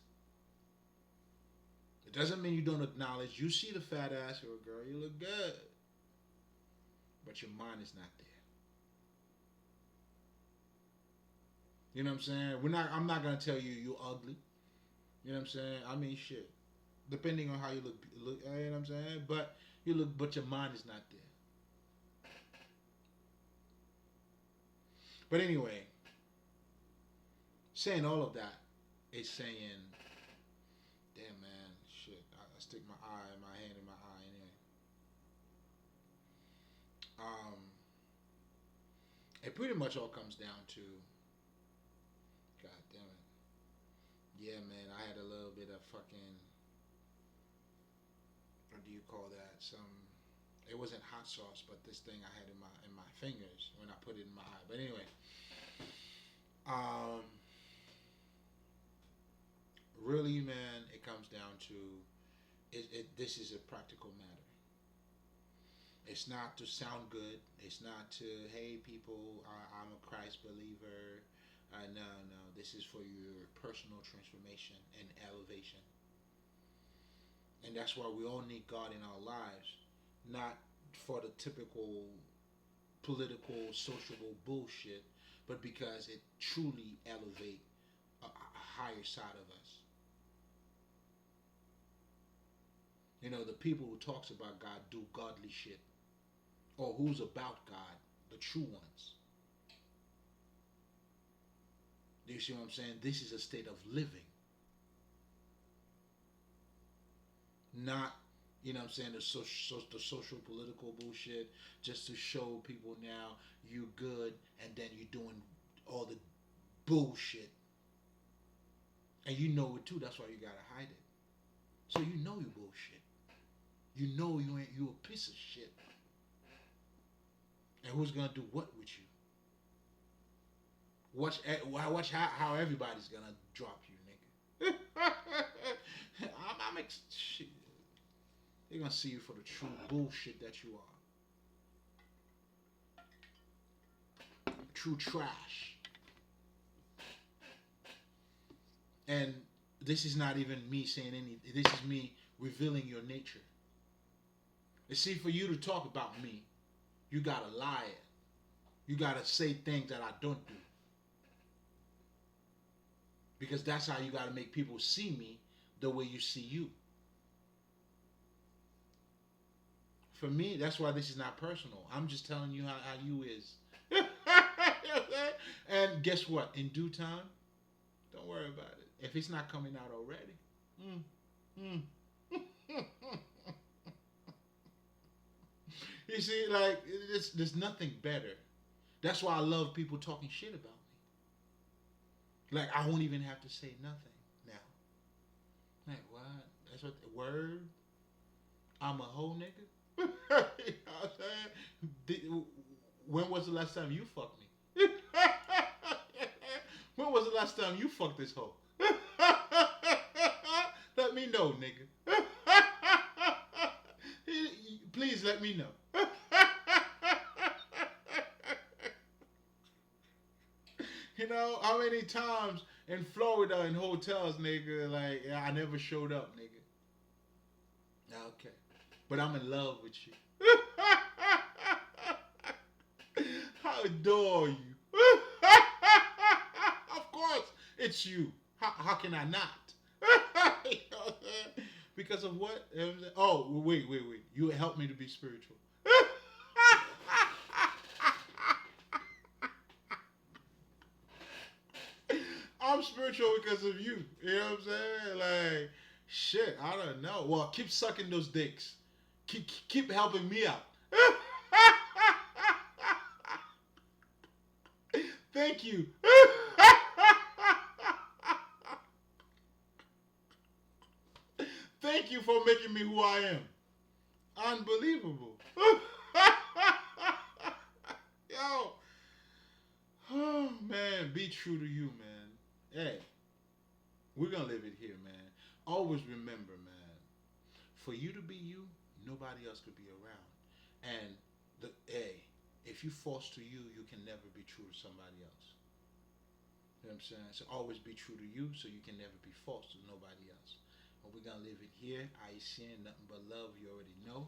It doesn't mean you don't acknowledge. You see the fat ass, or girl, you look good, but your mind is not there. You know what I'm saying? I'm not gonna tell you you're ugly. You know what I'm saying? I mean, shit. Depending on how you look, you know what I'm saying? But your mind is not there. But anyway, saying all of that is saying, damn man, shit. I stick my hand in my eye anyway. It pretty much all comes down to, God damn it. Yeah, man, I had a little bit of fucking, what do you call that? It wasn't hot sauce, but this thing I had in my fingers when I put it in my eye. But anyway, really, man, it comes down to, this is a practical matter. It's not to sound good. It's not to, hey, people, I'm a Christ believer. No. This is for your personal transformation and elevation. And that's why we all need God in our lives. Not for the typical political, sociable bullshit, but because it truly elevate a higher side of us. You know, the people who talks about God do godly shit, or who's about God, the true ones. Do you see what I'm saying? This is a state of living, not, you know what I'm saying, the social political bullshit, just to show people now you good, and then you doing all the bullshit, and you know it too. That's why you gotta hide it. So you know you bullshit. You know you ain't, you a piece of shit. And who's gonna do what with you? Watch how everybody's gonna drop you, nigga. Shit. They're gonna see you for the true bullshit that you are. True trash. And this is not even me saying anything. This is me revealing your nature. You see, for you to talk about me, you gotta lie. You gotta say things that I don't do. Because that's how you gotta make people see me the way you see you. For me, that's why this is not personal. I'm just telling you how you is. And guess what? In due time, don't worry about it. If it's not coming out already. You see, like, there's nothing better. That's why I love people talking shit about me. Like, I won't even have to say nothing now. Like, what? That's what the word? I'm a whole nigga? You know what I'm saying? When was the last time you fucked me? When was the last time you fucked this hoe? Let me know, nigga. Please let me know. You know, how many times in Florida in hotels, nigga, like, I never showed up, nigga. Okay. But I'm in love with you. I adore you. Of course, it's you. How can I not? You know what I'm saying? Because of what? Oh, wait. You helped me to be spiritual. I'm spiritual because of you. You know what I'm saying? Like, shit, I don't know. Well, keep sucking those dicks. Keep helping me out. Thank you. Thank you for making me who I am. Unbelievable. Yo. Oh, man. Be true to you, man. Hey. We're going to live it here, man. Always remember, man. For you to be you, nobody else could be around. And, hey, if you false to you, you can never be true to somebody else. You know what I'm saying? So always be true to you so you can never be false to nobody else. And we're going to live it here. I ain't seeing nothing but love. You already know.